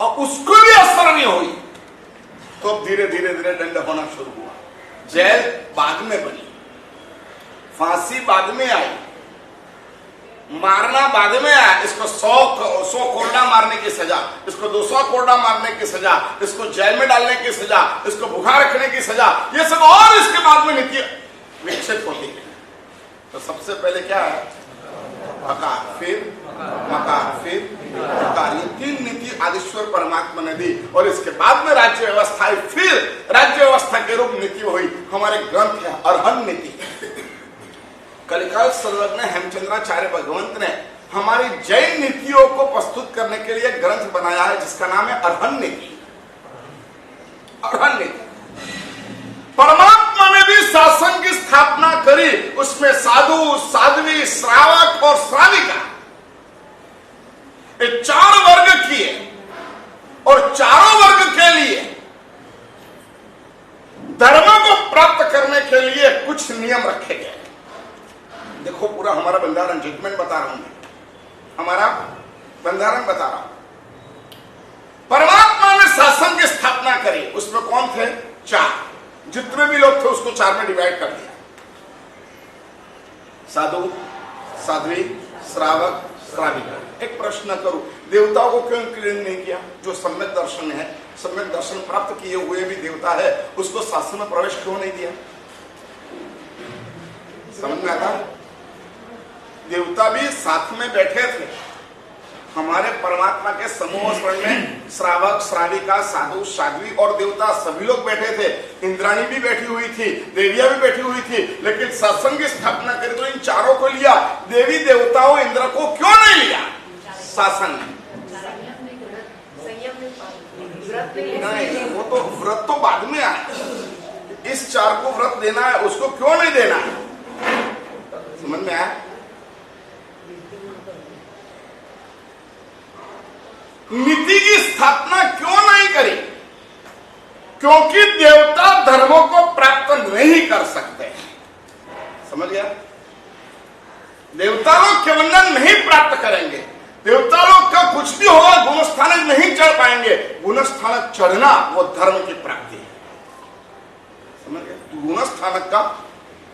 Speaker 2: और उसको भी असर नहीं हुई तो अब धीरे धीरे धीरे दंड होना शुरू हुआ। जेल बाद में बनी, फांसी बाद में आई, मारना बाद में आया। इसको 100 कोरडा मारने की सजा, इसको 200 कोरडा मारने की सजा, इसको जेल में डालने की सजा, इसको भूखा रखने की सजा, ये सब और इसके बाद में नीति विकसित होती है। तो सबसे पहले क्या है? हकार, फिर मकार, फिर धिक्कार। ये 3 नीति आदिश्वर परमात्मा ने दी और इसके बाद में राज्य व्यवस्था आई। फिर राज्य व्यवस्था के रूप नीति हुई हमारे ग्रंथ है अरहन नीति। कलिकाल सर्वज्ञ हेमचंद्राचार्य भगवंत ने हमारी जैन नीतियों को प्रस्तुत करने के लिए ग्रंथ बनाया है जिसका नाम है अरहन नीति। अरहन नीति परमात्मा ने भी शासन की स्थापना करी, उसमें साधु, साध्वी, श्रावक और श्राविका ये 4 वर्ग किए और चारों वर्ग के लिए धर्म को प्राप्त करने के लिए कुछ नियम रखे गए। देखो पूरा हमारा बंधारण जजमेंट बता रहा हूं मैं, हमारा बंधारण बता रहा हूं। परमात्मा ने शासन की स्थापना करी, उसमें कौन थे? 4। जितने भी लोग थे उसको 4 में डिवाइड कर दिया। साधु, साध्वी, श्रावक, श्राविका। एक प्रश्न करूं, देवताओं को क्यों इंक्लूड नहीं किया? जो सम्यक दर्शन है, सम्यक दर्शन प्राप्त किए हुए भी देवता है, उसको शासन में प्रवेश क्यों नहीं दिया? समझ में आता? देवता भी साथ में बैठे थे हमारे परमात्मा के समूह में। श्रावक, श्राविका, साधु, साध्वी और देवता सभी लोग बैठे थे। इंद्राणी भी बैठी हुई थी, देवियां भी बैठी हुई थी, लेकिन सत्संग की स्थापना करी तो इन चारों को लिया। देवी देवताओं इंद्र को क्यों नहीं लिया शासन में? नहीं, वो तो व्रत तो बाद में आया। इस 4 को व्रत देना है, उसको क्यों नहीं देना है? समझ में आया? नीति की स्थापना क्यों नहीं करी? क्योंकि देवता धर्मों को प्राप्त नहीं कर सकते। समझ गया? देवता लोग केवल नहीं प्राप्त करेंगे, देवता लोग का कुछ भी होगा गुणस्थानक नहीं चढ़ पाएंगे। गुणस्थानक चढ़ना वो धर्म की प्राप्ति है। समझ गया? गुणस्थानक का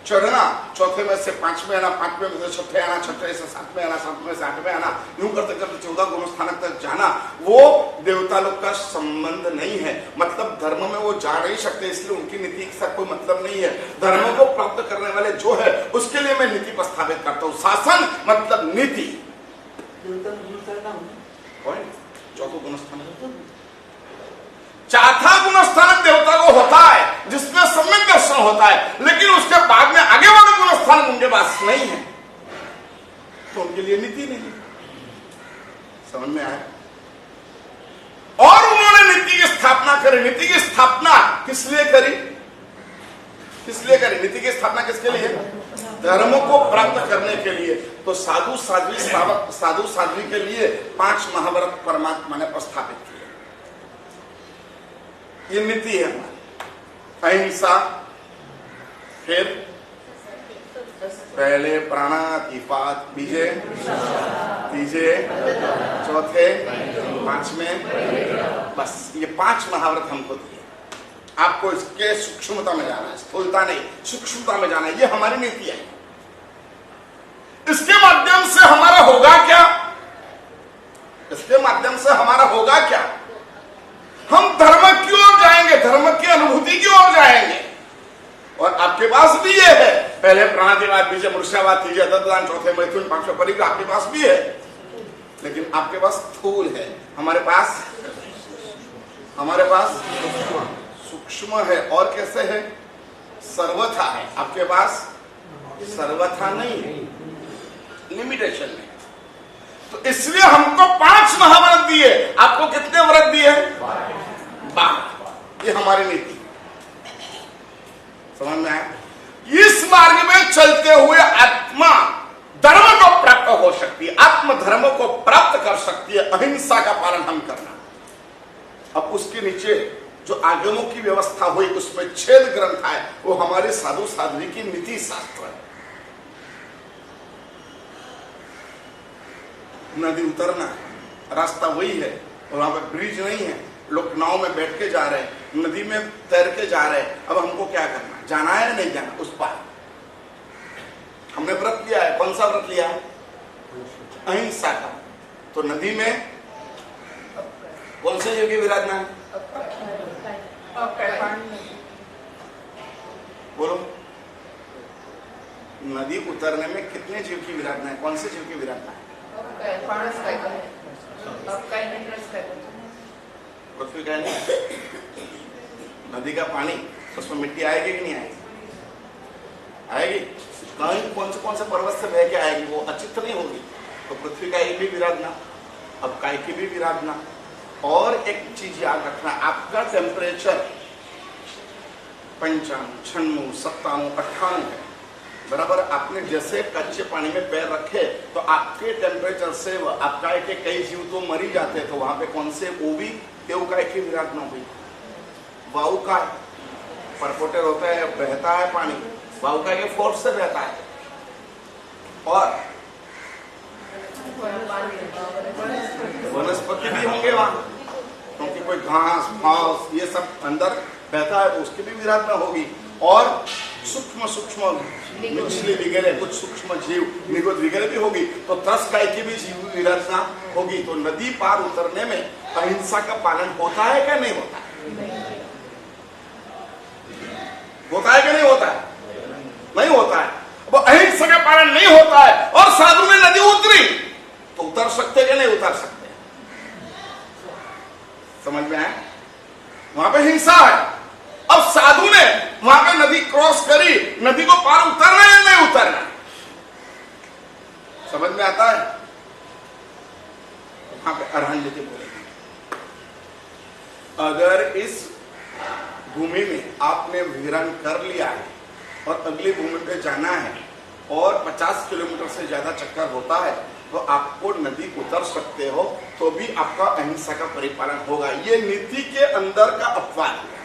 Speaker 2: चढ़ना, चौथे में से 5वें आना, 5वें में से छठे आना, छठे से 7वें आना, 7वें से 8वें आना, यूं करते करते 14 गुणस्थानक तक जाना, वो देवता लोग का संबंध नहीं है। मतलब धर्म में वो जा नहीं सकते, इसलिए उनकी नीति के साथ कोई मतलब नहीं है। धर्म को प्राप्त करने वाले जो है उसके लिए मैं नीति प्रस्तावित करता हूँ। शासन मतलब नीति। चौथा गुणस्थान, चौथा गुणस्थान देवता को होता है जिसमें सम्यक दर्शन होता है, लेकिन उसके बाद में आगे वाले गुणस्थान उनके पास नहीं है, तो उनके लिए नीति नहीं। समझ में आया? और उन्होंने नीति की स्थापना करी। नीति की स्थापना किस लिए करी? किस लिए करी नीति की स्थापना? किसके लिए? धर्म को प्राप्त करने के लिए। तो साधु, साध्वी, श्रावक, साधु, साध्वी के लिए 5 महाव्रत परमात्मा ने प्रस्थापित किए। ये नीति है हमारी। अहिंसा, फिर पहले प्राणातिपात, बीजे, तीजे, चौथे, 5वें, बस ये 5 महाव्रत हमको दिए। आपको इसके सूक्ष्मता में जाना है, स्थूलता नहीं, सूक्ष्मता में जाना है। ये हमारी नीति है। इसके माध्यम से हमारा होगा क्या? इसके माध्यम से हमारा होगा क्या? हम धर्म की ओर जाएंगे, धर्म की अनुभूति की ओर जाएंगे। और आपके पास भी ये है, पहले प्राणातिपात, बीजे मनुष्यवाद, तीजे दत्तदान, चौथे मैथुन, 5वें परिग्रह आपके पास भी है। लेकिन आपके पास स्थूल है, हमारे पास सूक्ष्म है। और कैसे है? सर्वथा है। आपके पास सर्वथा नहीं है, लिमिटेशन है। तो इसलिए हमको 5 महाव्रत दिए। आपको कितने व्रत दिए? 12। ये हमारी नीति। समझ में आया? इस मार्ग में चलते हुए आत्मा धर्म को प्राप्त हो सकती है, आत्म धर्म को प्राप्त कर सकती है। अहिंसा का पालन हम करना। अब उसके नीचे जो आगमों की व्यवस्था हुई उसमें छेद ग्रंथ है, वो हमारे साधु साध्वी की नीति शास्त्र है। नदी उतरना है, रास्ता वही है, और वहां पे ब्रिज नहीं है, लोग नाव में बैठ के जा रहे हैं, नदी में तैर के जा रहे हैं। अब हमको क्या करना, जाना है या नहीं जाना उस पार? हमने व्रत लिया है, कौन सा व्रत लिया है? अहिंसा का। तो नदी में कौन से जीव की विराधना है? बोलो, नदी उतरने में कितने जीव की विराधना है? कौन से जीव की विराधना है? पृथ्वी का नहीं, नदी का पानी, उसमें मिट्टी आएगी कि नहीं आएगी? आएगी। कहीं कौन से पर्वत से बह के आएगी, वो अचित नहीं होगी। तो पृथ्वी का एक भी विराधना, अब काय की भी विराधना। और एक चीज याद रखना, आपका टेम्परेचर 95, 96, 97, 98 है, बराबर। आपने जैसे कच्चे पानी में पैर रखे तो आपके टेम्परेचर से आपका के कई जीव तो मर ही जाते। तो वहां पे कौन से ओवी देव काय की विराधना हुई? वायु का परपोटेर होता है, बहता है पानी, वायु का के फोर्स से बहता है। और वनस्पति भी होंगे वहां, क्योंकि कोई घास फास ये सब अंदर बहता है, तो उसकी भी विराधना होगी। और सूक्ष्म सूक्ष्म मछली वगैरह, कुछ सूक्ष्म जीव निगोद वगैरह भी होगी। तो 10 गाय की भी जीव विराधना होगी। तो नदी पार उतरने में अहिंसा का पालन होता है क्या नहीं होता? होता है कि नहीं होता है? नहीं होता है। वो अहिंसा का पालन नहीं होता है और साधु ने नदी उतरी, तो उतर सकते कि नहीं उतर सकते? समझ में आया? वहां पे हिंसा है। अब साधु ने वहां पे नदी क्रॉस करी, नदी को पार उतरना है नहीं उतरना? समझ में आता है? वहां पे अरहण्य जी बोलेंगे, अगर इस भूमि में आपने विहरण कर लिया है और अगली भूमि पे जाना है और 50 किलोमीटर से ज्यादा चक्कर होता है, तो आपको नदी उतर सकते हो, तो भी आपका अहिंसा का परिपालन होगा। ये नीति के अंदर का अपवाद है।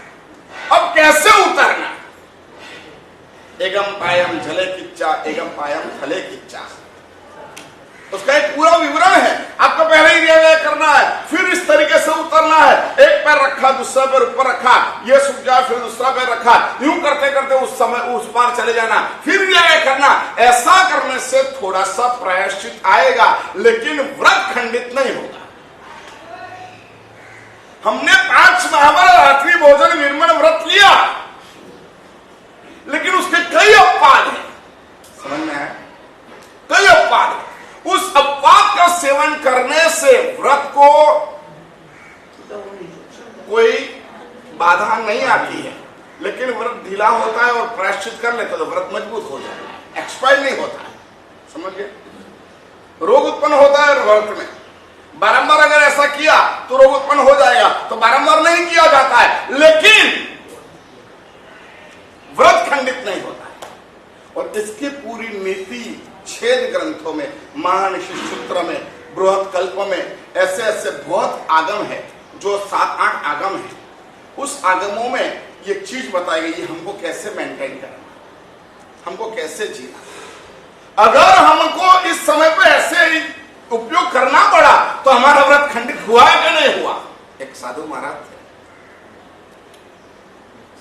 Speaker 2: अब कैसे उतरना? एगम पायम झले किच्चा, एगम पायम थले किच्चा, उसका एक पूरा विवरण है। आपको पहले ही रियलाइज करना है, फिर इस तरीके से उतरना है। एक पैर रखा, दूसरा पैर ऊपर रखा, ये सूख जाए, फिर दूसरा पैर रखा, यूं करते करते उस समय उस पार चले जाना, फिर रियलाइज करना। ऐसा करने से थोड़ा सा प्रायश्चित आएगा, लेकिन व्रत खंडित नहीं होगा। हमने 5 महावर रात्रि भोजन निर्मल व्रत लिया, लेकिन उसके कई अपवाद हैं। समझ में आया? कई अपवाद हैं। उस अपवाद का सेवन करने से व्रत को कोई बाधा नहीं आती है, लेकिन व्रत ढीला होता है और प्रायश्चित कर लेते तो व्रत मजबूत हो जाता है, एक्सपायर नहीं होता है। समझ गए? रोग उत्पन्न होता है व्रत में, बारंबार अगर ऐसा किया तो रोग उत्पन्न हो जाएगा, तो बारंबार नहीं किया जाता है, लेकिन व्रत खंडित नहीं होता है। और इसकी पूरी नीति छेद ग्रंथों में, महानिषि सूत्र में, बृहत कल्प में ऐसे ऐसे बहुत आगम है, जो 7-8 आगम है। उस आगमों में ये चीज बताई गई है, हमको कैसे मेंटेन करना, हमको कैसे जीना। अगर हमको इस समय पे ऐसे ही उपयोग करना पड़ा तो हमारा व्रत खंडित हुआ है कि नहीं हुआ? एक साधु महाराज थे,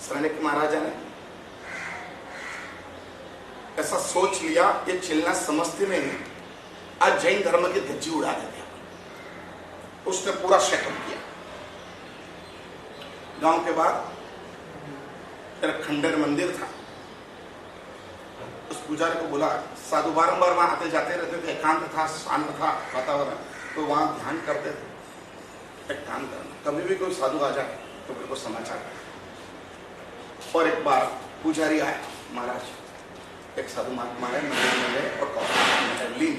Speaker 2: श्रवण महाराजा ने ऐसा सोच लिया, ये चिल्ला समझते नहीं, आज जैन धर्म की धज्जी उड़ा देते। उसने पूरा सेटअप किया। गांव के बाद एक खंडर मंदिर था, उस पुजारी को बुला, साधु बारंबार वहां आते जाते रहते थे, एकांत था, शांत था वातावरण, तो वहां ध्यान करते थे। एक काम करना, कभी भी कोई साधु आ जाए तो मेरे को समाचार दे। और एक बार पुजारी आया, महाराज एक साधु महात्मा है, मंदिर में और लीन,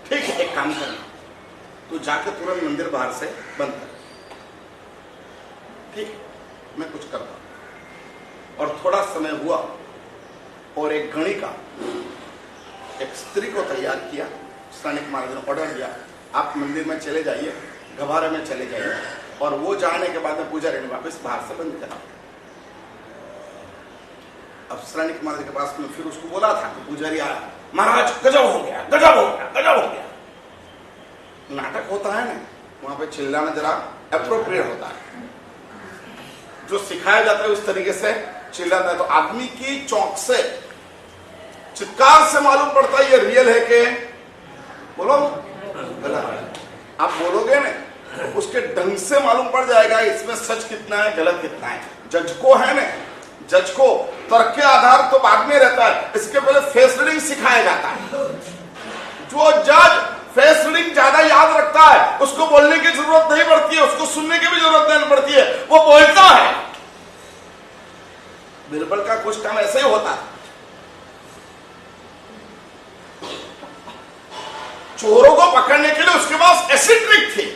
Speaker 2: ठीक है, एक काम करना, तो जाके तुरंत मंदिर बाहर से बंद कर, ठीक, मैं कुछ करता हूं। और थोड़ा समय हुआ और एक गणिका एक स्त्री को तैयार किया। श्रवण महाराज ने ऑर्डर दिया, आप मंदिर में चले जाइए, गभारे में चले जाइए और वो जाने के बाद में पुजारी ने वापस बाहर से बंद करा। अप्सरा ने महाराज के पास में फिर उसको बोला था कि पुजारी आया, महाराज गजब हो गया, गजब हो गया, गजब हो गया। नाटक होता है ना, वहां पे चिल्लाना जरा अप्रोप्रिएट होता है। जो सिखाया जाता है उस तरीके से चिल्लाता है तो आदमी की चौंक से, चित्कार से मालूम पड़ता है ये रियल है कि बोलो गलत। आप बोलोगे ना, उसके ढंग से मालूम पड़ जाएगा इसमें सच कितना है, गलत कितना है। जज को है ना, जज को तर्क के आधार तो बाद में रहता है, इसके पहले फेस रीडिंग सिखाया जाता है। जो जज फेस रीडिंग ज्यादा याद रखता है उसको बोलने की जरूरत नहीं पड़ती है, उसको सुनने की भी जरूरत नहीं पड़ती है, वो बोलता है। बिरबल का कुछ काम ऐसे ही होता है। चोरों को पकड़ने के लिए उसके पास ऐसी ट्रिक थी,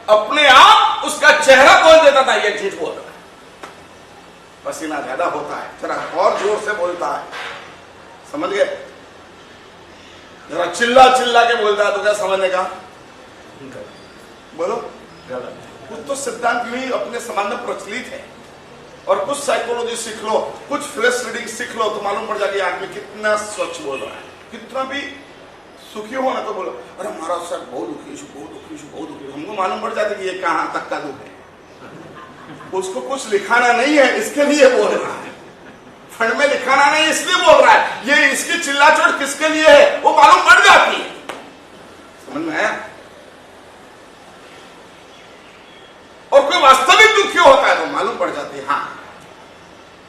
Speaker 2: अपने आप उसका चेहरा बोल देता था ये झूठ बोल रहा है। पसीना ज्यादा होता है, जरा और जोर से बोलता है, समझ गए? जरा चिल्ला चिल्ला के बोलता है तो क्या समझने का? बोलो कुछ तो सिद्धांत भी अपने समाज में प्रचलित है, और कुछ साइकोलॉजी सीख लो, कुछ फेस रीडिंग सीख लो तो मालूम पड़ जाएगा आदमी कितना स्वच्छ बोल रहा है। कितना भी सुखी हो ना तो बोलो अरे महाराज साहब बहुत दुखी छू, बहुत दुखी छू, बहुत दुखी। हमको मालूम पड़ जाता है कि ये कहां तक का दुख है। उसको कुछ लिखाना नहीं है इसके लिए बोल रहा है, फंड में लिखाना नहीं इसलिए बोल रहा है, ये इसकी चिल्लाचोट किसके लिए है वो मालूम पड़ जाती है। समझ में आया? और कोई वास्तविक दुखी होता है तो मालूम पड़ जाती है। हाँ,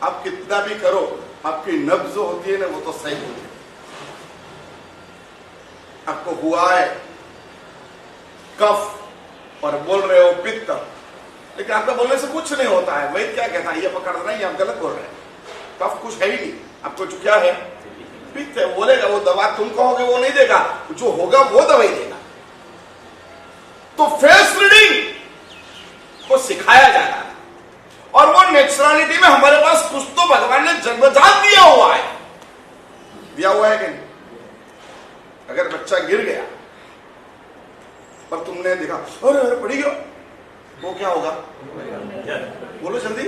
Speaker 2: आप कितना भी करो आपकी नब्ज जो होती है ना वो तो सही होती है। आपको हुआ है कफ और बोल रहे हो पित्त, लेकिन आपका बोलने से कुछ नहीं होता है। वैद्य क्या कहता है, ये पकड़ रहे हैं, आप गलत बोल रहे हैं, कफ कुछ है ही नहीं, आपको जो क्या है पित्त है। बोलेगा वो दवा तुम कहोगे वो नहीं देगा, जो होगा वो दवाई देगा। तो फेस रीडिंग को सिखाया जाता है, और वो नेचुरलिटी में हमारे पास कुछ तो भगवान ने जन्मजात दिया हुआ है। दिया हुआ है कि नहीं? अगर बच्चा गिर गया और तुमने देखा अरे अरे पड़ी गया, वो क्या होगा? बोलो जल्दी।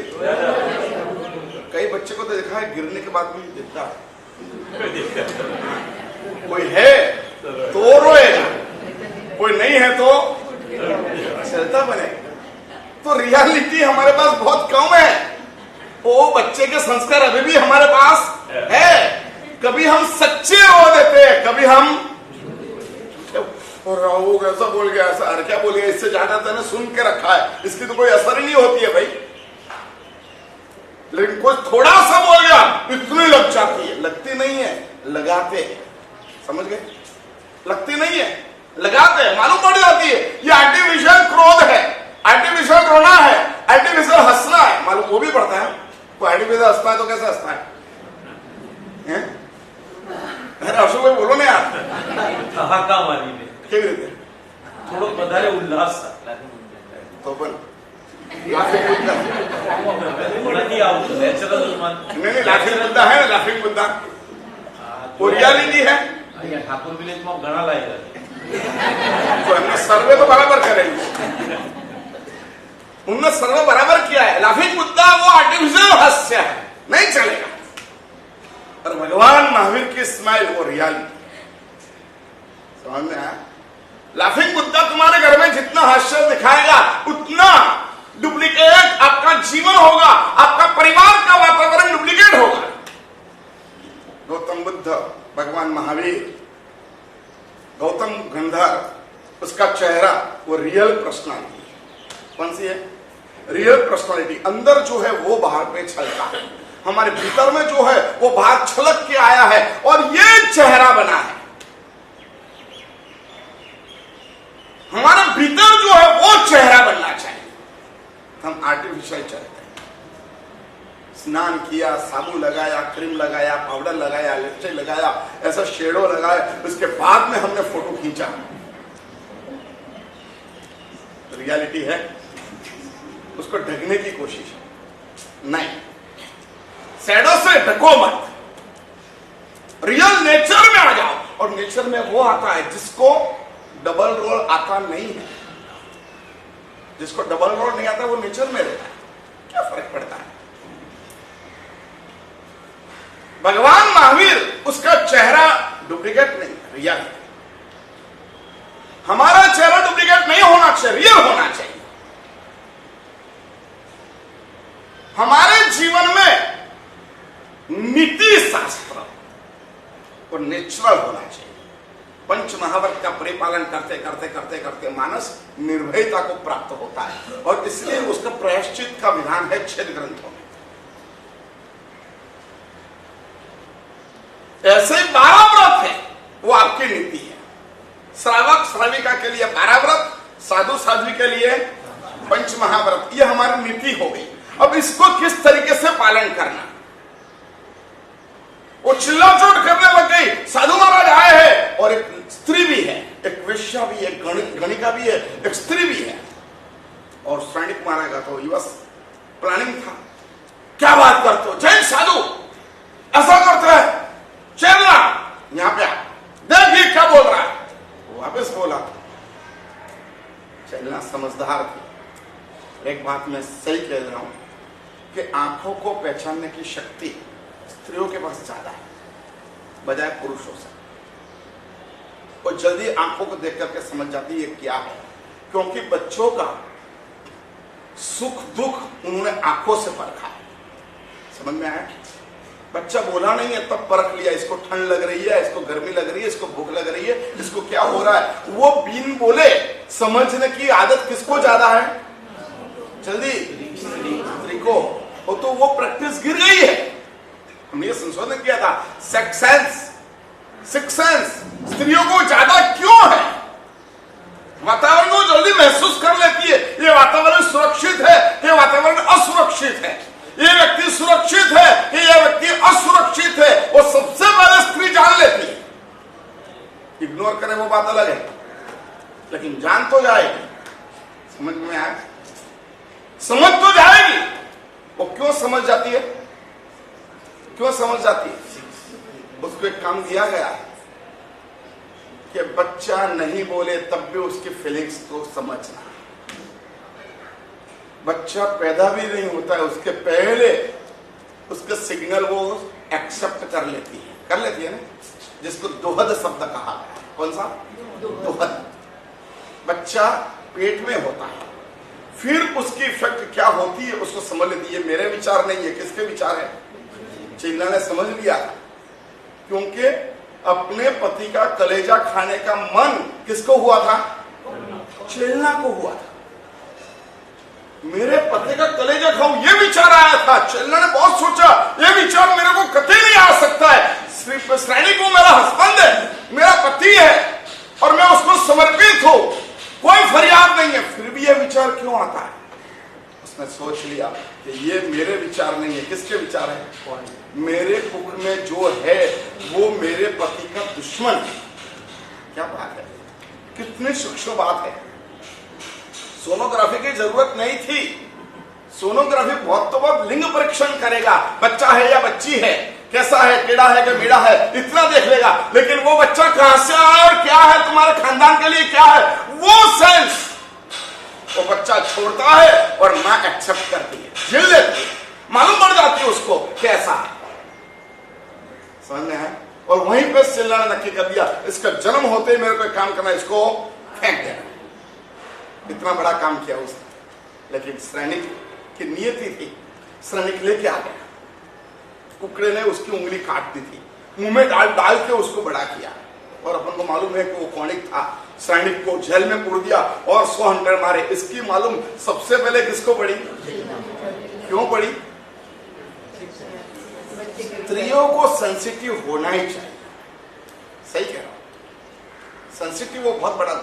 Speaker 2: कई बच्चे को तो देखा है गिरने के बाद भी दिखता है। कोई है तो रोएगा, कोई नहीं है तो चलता बनेगा। तो रियलिटी हमारे पास बहुत कम है। वो बच्चे के संस्कार अभी भी हमारे पास है। कभी हम सच्चे रो देते हैं, कभी हम और राहु ऐसा बोल गया, ऐसा अरे क्या बोल गया, इससे ज्यादा तो सुन के रखा है, इसकी तो कोई असर ही नहीं होती है भाई। लेकिन कोई थोड़ा सा बोल गया इतनी लग जाती है। लगती नहीं है, लगाते हैं। समझ गए? लगती नहीं है, लगाते हैं, मालूम पड़ जाती है। ये आर्टिफिशियल क्रोध है, आर्टिफिशियल रोना है, आर्टिफिशियल हंसना है, मालूम वो भी पड़ता है। कोई आर्टिफिशियल हंसता है तो कैसे हंसता है? अशोक भाई बोलो ना यार। કેવી રીતે?
Speaker 4: થોડો વધારે ઉલ્લાસ
Speaker 2: તો પણ લાફિંગ મુદ્દા
Speaker 4: નથી આવતું નેચરલ
Speaker 2: नहीं लाफिंग मुद्दा है, लाफिंग मुद्दा वो रियलिटी है।
Speaker 4: અહીંયા ઠાકોર વિલેજમાં ઘણા લાગ્યા
Speaker 2: तो हमने सर्वे तो बराबर करेंगे, उनने सर्वे बराबर किया है। लाफिंग मुद्दा वो आर्टिफिशियल हास्य है, नहीं चलेगा। और भगवान महावीर की स्माइल वो रियलिटी। समझ में आया? लाफिंग मुद्दा तुम्हारे घर में जितना हास्य दिखाएगा उतना डुप्लीकेट आपका जीवन होगा, आपका परिवार का वातावरण डुप्लीकेट होगा। गौतम बुद्ध, भगवान महावीर, गौतम गंधर्व, उसका चेहरा वो रियल पर्सनालिटी है। कौन सी है? Real personality. अंदर जो है वो बाहर पे छलका है, हमारे भीतर में जो है वो बाहर छलक के आया है, और ये चेहरा बना है। हमारे भीतर जो है वो चेहरा बनना चाहिए। हम आर्टिफिशियल चाहते हैं। स्नान किया, साबुन लगाया, क्रीम लगाया, पाउडर लगाया, लिपस्टिक लगाया, ऐसा शेडो लगाया, उसके बाद में हमने फोटो खींचा। रियलिटी है उसको ढकने की कोशिश नहीं, शैडो से ढको मत, रियल नेचर में आ जाओ। और नेचर में वो आता है जिसको डबल रोल आता नहीं है। जिसको डबल रोड नहीं आता वो नेचर में रहता है, क्या फर्क पड़ता है। भगवान महावीर, उसका चेहरा डुप्लीकेट नहीं, रियल है। हमारा चेहरा डुप्लीकेट नहीं होना चाहिए, रियल होना चाहिए। हमारे जीवन में नीति शास्त्र और नेचुरल होना चाहिए। पंच महाव्रत का परिपालन करते करते करते करते मानस निर्भयता को प्राप्त होता है, और इसलिए उसका प्रायश्चित का विधान है छेद ग्रंथों में। ऐसे 12 व्रत है, वो आपकी नीति है। श्रावक श्राविका के लिए 12 व्रत, साधु साध्वी के लिए पंच महाव्रत, ये हमारी नीति हो गई। अब इसको किस तरीके से पालन करना, वो चिल्लाचोट करने लग गई। साधु महाराज आए हैं और एक स्त्री भी है, एक वेश्या भी है, गणिका भी है, एक स्त्री भी है, और सैनिक मारेगा तो ये बस प्लानिंग था। क्या बात करते हो, जैन साधु ऐसा करते हैं, चलना यहां पे देखिए क्या बोल रहा है। वो वापस बोला, चलना समझदार थी। एक बात मैं सही कह रहा हूं कि आंखों को पहचानने की शक्ति स्त्रियों के पास ज्यादा है बजाय पुरुषों से। वो जल्दी आंखों को देख करके समझ जाती है ये क्या है, क्योंकि बच्चों का सुख दुख उन्होंने आंखों से परखा है। समझ में आया? बच्चा बोला नहीं है तब परख लिया, इसको ठंड लग रही है, इसको गर्मी लग रही है, इसको भूख लग रही है, इसको क्या हो रहा है। वो बिन बोले समझने की आदत किसको ज्यादा है? जल्दी स्त्री को। तो वो प्रैक्टिस गिर गई है। हमने संशोधन किया था, सिक्स सेंस स्त्रियों को ज्यादा क्यों है? वातावरण को जल्दी महसूस कर लेती है, ये वातावरण सुरक्षित है, ये वातावरण असुरक्षित है, ये व्यक्ति सुरक्षित है, ये व्यक्ति असुरक्षित है, वो सबसे पहले स्त्री जान लेती है। इग्नोर करे वो बात अलग है, लेकिन जान तो जाएगी। समझ में आया? समझ तो जाएगी। वो क्यों समझ जाती है? क्यों समझ जाती है? उसको एक काम दिया गया है कि बच्चा नहीं बोले तब भी उसकी फीलिंग्स को समझना। बच्चा पैदा भी नहीं होता है, उसके पहले उसके सिग्नल वो एक्सेप्ट कर लेती है ना, जिसको दोहद शब्द कहा गया है। कौन सा? दोहद। बच्चा पेट में होता है, फिर उसकी इफेक्ट क्या होती है उसको समझ लेती है। मेरे विचार नहीं है, किसके विचार है? चिल्ला ने समझ लिया, क्योंकि अपने पति का कलेजा खाने का मन किसको हुआ था? चिल्ला को हुआ था। मेरे पति का कलेजा खाऊं, ये विचार आया था। चिल्ला ने बहुत सोचा, ये विचार मेरे को कतई नहीं आ सकता है। श्रेणी को मेरा हस्बैंड है, मेरा पति है, और मैं उसको समर्पित हूं, कोई फरियाद नहीं है, फिर भी यह विचार क्यों आता है? उसने सोच लिया कि ये मेरे विचार नहीं है। किसके विचार है? मेरे कुख में जो है वो मेरे पति का दुश्मन है। क्या बात है, कितनी सूक्ष्म बात है। सोनोग्राफी की जरूरत नहीं थी। सोनोग्राफी बहुत तो बहुत लिंग परीक्षण करेगा, बच्चा है या बच्ची है, कैसा है, टेढ़ा है कि मेढ़ा है, इतना देख लेगा। लेकिन वो बच्चा कहां से आया और क्या है, तुम्हारे खानदान के लिए क्या है, वो सेंस वो बच्चा छोड़ता है और मां एक्सेप्ट करती है, झेल लेती है, मालूम पड़ जाती है उसको कैसा है। समझ में है? और वहीं पे सिल्ला ने नक्की कर दिया, इसका जन्म होते ही मेरे को काम करना, इसको फेंक देना। इतना बड़ा काम किया उसने, लेकिन सैनिक की नियति थी। सैनिक लेके आ गया, कुकड़े ने उसकी उंगली काट दी थी, मुंह में डाल के उसको बड़ा किया, और अपन को मालूम है कि वो कौनिक था। सैनिक को जेल में पूर दिया और 100 हंटर मारे। इसकी मालूम सबसे पहले किसको पड़ी? क्यों पड़ी? स्त्रियों को सेंसिटिव होना ही चाहिए। सही कह रहा हूं, सेंसिटिव वो बहुत बड़ा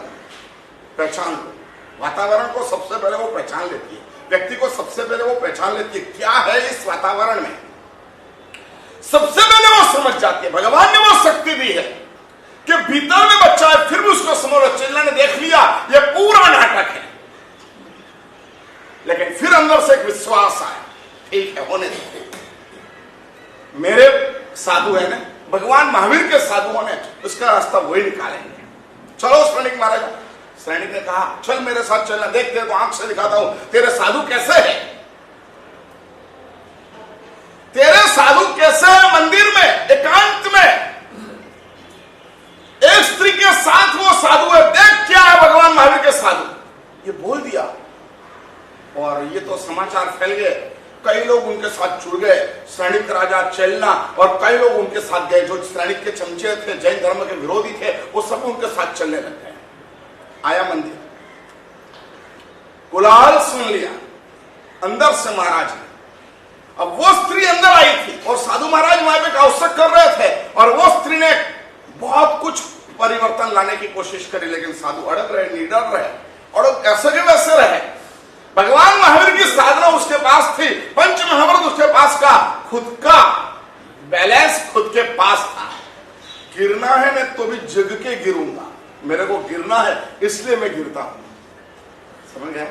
Speaker 2: पहचान लो। वातावरण को सबसे पहले वो पहचान लेती है, व्यक्ति को सबसे पहले वो पहचान लेती है क्या है इस वातावरण में, सबसे पहले वो समझ जाती है। भगवान ने वो शक्ति दी है कि भीतर में बच्चा है, फिर भी उसको समझो। चिल्ला ने देख लिया ये पूरा नाटक है, लेकिन फिर अंदर से एक विश्वास आया, ठीक है होने दो। मेरे साधु है ना, भगवान महावीर के साधुओं ने उसका रास्ता वही निकालेंगे। चलो सैनिक मारेगा, सैनिक ने कहा चल मेरे साथ चलना, देख तेरे को आंख से दिखाता हूं तेरे साधु कैसे है, तेरे साधु कैसे है मंदिर में एकांत में एक स्त्री के साथ वो साधु है, देख क्या है भगवान महावीर के साधु। ये बोल दिया और ये तो समाचार फैल गए, कई लोग उनके साथ जुड़ गए, सैनिक राजा चेलना और कई लोग उनके साथ गए जो सैनिक के चमचे थे, जैन धर्म के विरोधी थे, वो सब उनके साथ चलने लग गए। आया मंदिर, कोलाहल सुन लिया अंदर से महाराज ने। अब वो स्त्री अंदर आई थी और साधु महाराज वहां पे आवश्यक कर रहे थे और वो स्त्री ने बहुत कुछ परिवर्तन लाने की कोशिश करी, लेकिन साधु अड़ग रहे, निडर रहे और ऐसे के वैसे रहे। भगवान महावीर की साधना उसके पास थी, पंच महाव्रत उसके पास का, खुद का बैलेंस खुद के पास था। गिरना है मैं तो भी जग के गिरूंगा, मेरे को गिरना है इसलिए मैं गिरता हूं। समझ गए?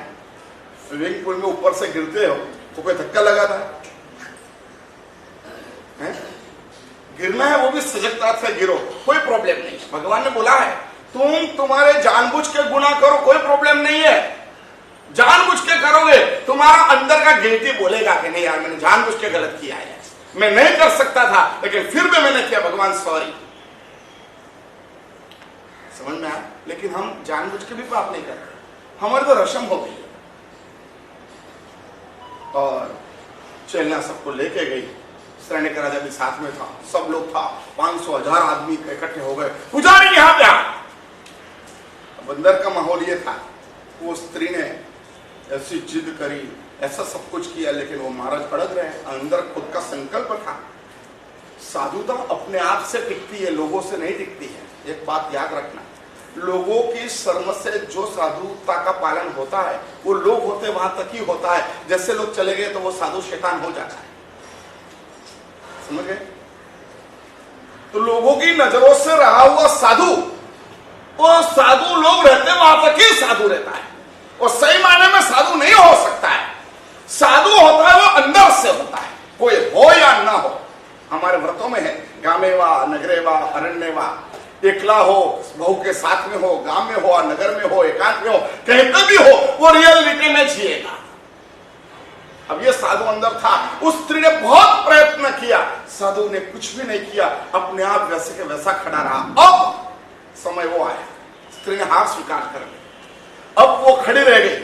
Speaker 2: स्विमिंग पूल में ऊपर से गिरते हो तो कोई धक्का लगा था है? गिरना है वो भी सजगता से गिरो, कोई प्रॉब्लम नहीं। भगवान ने बोला है तुम तुम्हारे जानबूझ के गुनाह करो, कोई प्रॉब्लम नहीं है, जानबूझ के करोगे तुम्हारा अंदर का गिल्टी बोलेगा कि नहीं यार मैंने जानबूझ के गलत किया है, मैं नहीं कर सकता था लेकिन फिर भी मैंने किया, भगवान सॉरी। समझ में आया? लेकिन हम जानबूझ के भी पाप नहीं करते, हमारी तो रस्म हो गई। और चेलना सबको लेके गई, सैनिक राजा भी साथ में था, सब लोग था, 500,000 आदमी इकट्ठे हो गए, पुजारी यहां पे आ। अंदर का माहौल ये था, वो स्त्री ने ऐसी जिद करी, ऐसा सब कुछ किया, लेकिन वो महाराज अड़ग रहे। अंदर खुद का संकल्प था। साधुता अपने आप से टिकती है, लोगों से नहीं टिकती है। एक बात याद रखना, लोगों की शर्म से जो साधुता का पालन होता है वो लोग होते वहां तक ही होता है, जैसे लोग चले गए तो वो साधु शैतान हो जाता है। समझ गए? तो लोगों की नजरों से रहा हुआ साधु, वो साधु लोग रहते वहां तक ही साधु रहता है, और सही मायने में साधु नहीं हो सकता है। साधु होता है वो अंदर से होता है, कोई हो या ना हो। हमारे व्रतों में है गामेवा, नगरेवा, अरण्यवा, एकला हो, बहू के साथ में हो, गांव में हो, नगर में हो, एकांत में हो, कहीं पे भी हो, वो रियलिटी में जिएगा। अब ये साधु अंदर था, उस स्त्री ने बहुत प्रयत्न किया, साधु ने कुछ भी नहीं किया, अपने आप वैसे के वैसा खड़ा रहा। अब समय वो आया, स्त्री ने हार स्वीकार कर ली, अब वो खड़ी रह गई,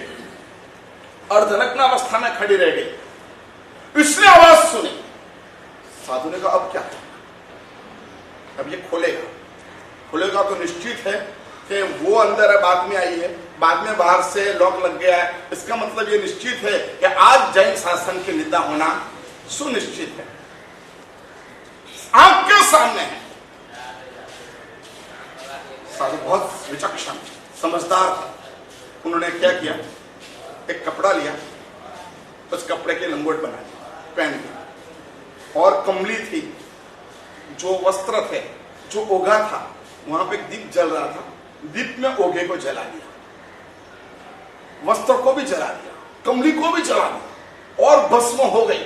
Speaker 2: अर्धनग्न अवस्था में खड़ी रह गई। इसने आवाज सुनी, साधु ने कहा अब क्या, अब ये खोलेगा तो निश्चित है कि वो अंदर है, बाद में आई है, बाद में बाहर से लॉक लग गया है, इसका मतलब ये निश्चित है कि आज जैन शासन की निंदा होना सुनिश्चित है, आंख के सामने है। साधु बहुत विचक्षण समझदार था, उन्होंने क्या किया, एक कपड़ा लिया, उस कपड़े के लंगोट बना दिया, पहन लिया, और कमली थी, जो वस्त्र थे, जो ओघा था, वहां पे दीप जल रहा था, दीप में ओघे को जला दिया, वस्त्र को भी जला दिया, कमली को भी जला दिया, और भस्म हो गई।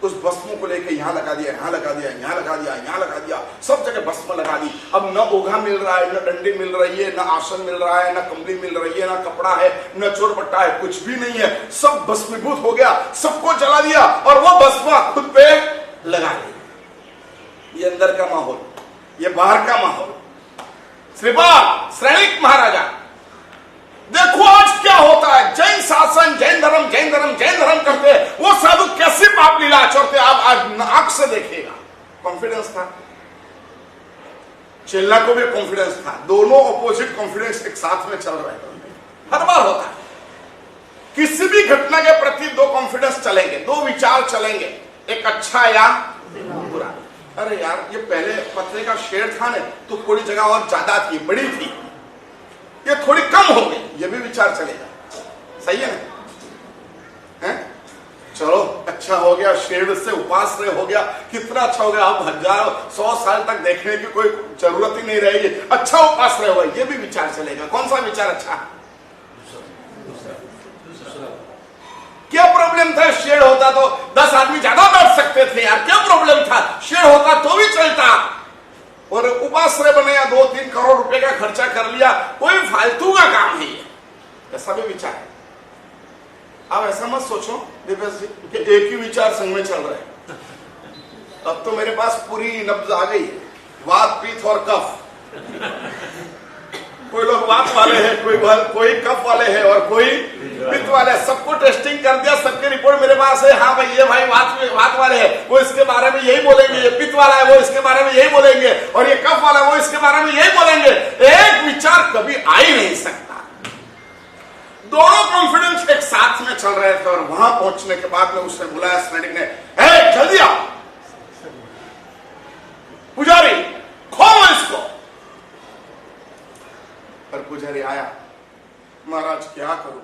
Speaker 2: उस भस्मों को लेके यहां लगा दिया, यहां लगा दिया, यहां लगा दिया, यहां लगा दिया, सब जगह भस्म लगा दी। अब न ओघा मिल रहा है, न डंडी मिल रही है, न आसन मिल रहा है, न कमली मिल रही है, न कपड़ा है, न चोरपट्टा है, कुछ भी नहीं है, सब भस्मीभूत हो गया, सबको जला दिया और वो भस्म खुद पे लगा दी। ये अंदर का माहौल, ये बाहर का माहौल। श्रीपाद सैनिक महाराजा, देखो आज क्या होता है, जैन शासन, जैन धर्म, जैन धर्म, जैन धर्म करते हैं, वो साधु कैसे पाप लीला आचरते आप आज आंख से देखिएगा। कॉन्फिडेंस था, चेल्ला को भी कॉन्फिडेंस था, दोनों ऑपोजिट कॉन्फिडेंस एक साथ में चल रहे हैं। हर बार होता है, किसी भी घटना के प्रति दो कॉन्फिडेंस चलेंगे, दो विचार चलेंगे, एक अच्छा या बुरा। अरे यार ये पहले पत्रे का शेड था ना, तो थोड़ी जगह और ज्यादा थी, बड़ी थी, ये थोड़ी कम हो गई, ये भी विचार चलेगा। सही है ना? हैं? चलो अच्छा हो गया, शेड से उपाश्रय हो गया, कितना अच्छा हो गया, अब 1000-100 साल तक देखने की कोई जरूरत ही नहीं रहेगी, अच्छा उपाश्रय हुआ, ये भी विचार चलेगा। कौन सा विचार अच्छा? क्या प्रॉब्लम था? शेड होता तो 10 आदमी ज्यादा बैठ सकते थे यार, क्या प्रॉब्लम था? शेड होता तो भी चलता, और उपाश्रय बने या 2-3 करोड़ रुपए का खर्चा कर लिया, कोई फालतू का काम नहीं है, ऐसा भी विचार है। आप ऐसा मत सोचो दिव्या जी कि एक ही विचार संघ में चल रहे हैं। अब तो मेरे पास पूरी नब्ज आ गई है, वात पित्त और कफ। कोई लोग वात वाले हैं, कोई कफ वाले हैं और कोई पित्त वाले हैं। सबको टेस्टिंग कर दिया, सबके रिपोर्ट मेरे पास है। हाँ भाई, ये भाई वात वाले हैं, वो इसके बारे में यही बोलेंगे, ये पित्त वाला है, वो इसके बारे में यही बोलेंगे, और ये कफ वाला है, वो इसके बारे में यही बोलेंगे। एक विचार कभी आ ही नहीं सकता। दोनों कॉन्फिडेंस एक साथ में चल रहे थे और वहां पहुंचने के बाद में उसने बुलाया स्नेटिक ने, जल्दी आओ पुजारी, खोलो इसको। पर पुजारी आया, महाराज क्या करूं,